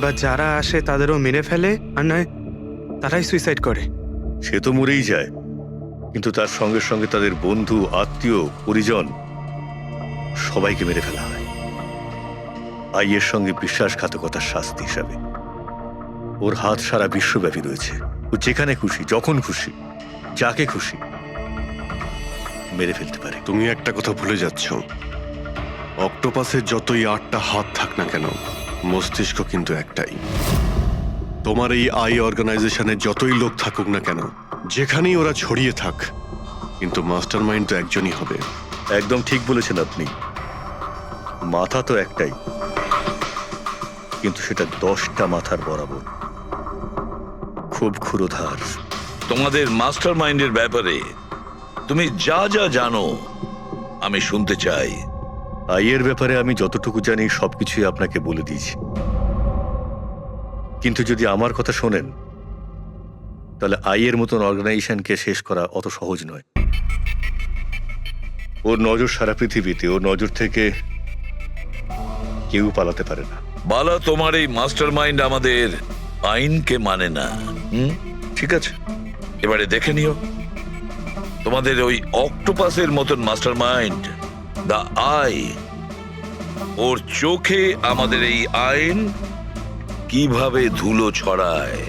বা যারা আসে তাদেরও মেরে ফেলে, আর নয় তারাই সুইসাইড করে। সে তো মরেই যায়, কিন্তু তার সঙ্গে সঙ্গে তাদের বন্ধু, আত্মীয়, পরিজন সবাইকে মেরে ফেলা হয় আইয়ের সঙ্গে বিশ্বাসঘাতকতার শাস্তি হিসাবে। ওর হাত সারা বিশ্বব্যাপী রয়েছে। ও যেখানে খুশি, যখন খুশি, যাকে খুশি মেরে ফেলতে পারে। তুমি একটা কথা ভুলে যাচ্ছ, অক্টোপাসের যতই 8টা হাত থাক না কেন, মস্তিষ্ক কিন্তু একটাই। তোমার এই আই অর্গানাইজেশনে যতই লোক থাকুক না কেন, যেখানেই ওরা ছড়িয়ে থাক, কিন্তু মাস্টার মাইন্ড তো একজনই হবে। একদম ঠিক বলেছেন আপনি। মাথা তো একটাই, কিন্তু সেটা 10টা মাথার বরাবর, খুব ক্ষুরোধার। তোমাদের মাস্টার মাইন্ডের ব্যাপারে তুমি যা যা জানো আমি শুনতে চাই। আইয়ের ব্যাপারে আমি যতটুকু জানি সবকিছুই আপনাকে বলে দিয়েছি, কিন্তু যদি আমার কথা শোনেন তাহলে আইয়ের মতন অর্গানাইজেশনকে শেষ করা অত সহজ নয়। ওর নজর সারা পৃথিবীতে, ওর নজর থেকে কেউ পালাতে পারে না। বালা, তোমার এই মাস্টার মাইন্ড আমাদের আইনকে মানে না। ঠিক আছে, এবারে দেখে নিও তোমাদের ওই অক্টোপাসের মতন মাস্টার মাইন্ড, দা আই, ওর চোখে আমাদের এই আইন কিভাবে ধুলো ছড়ায়।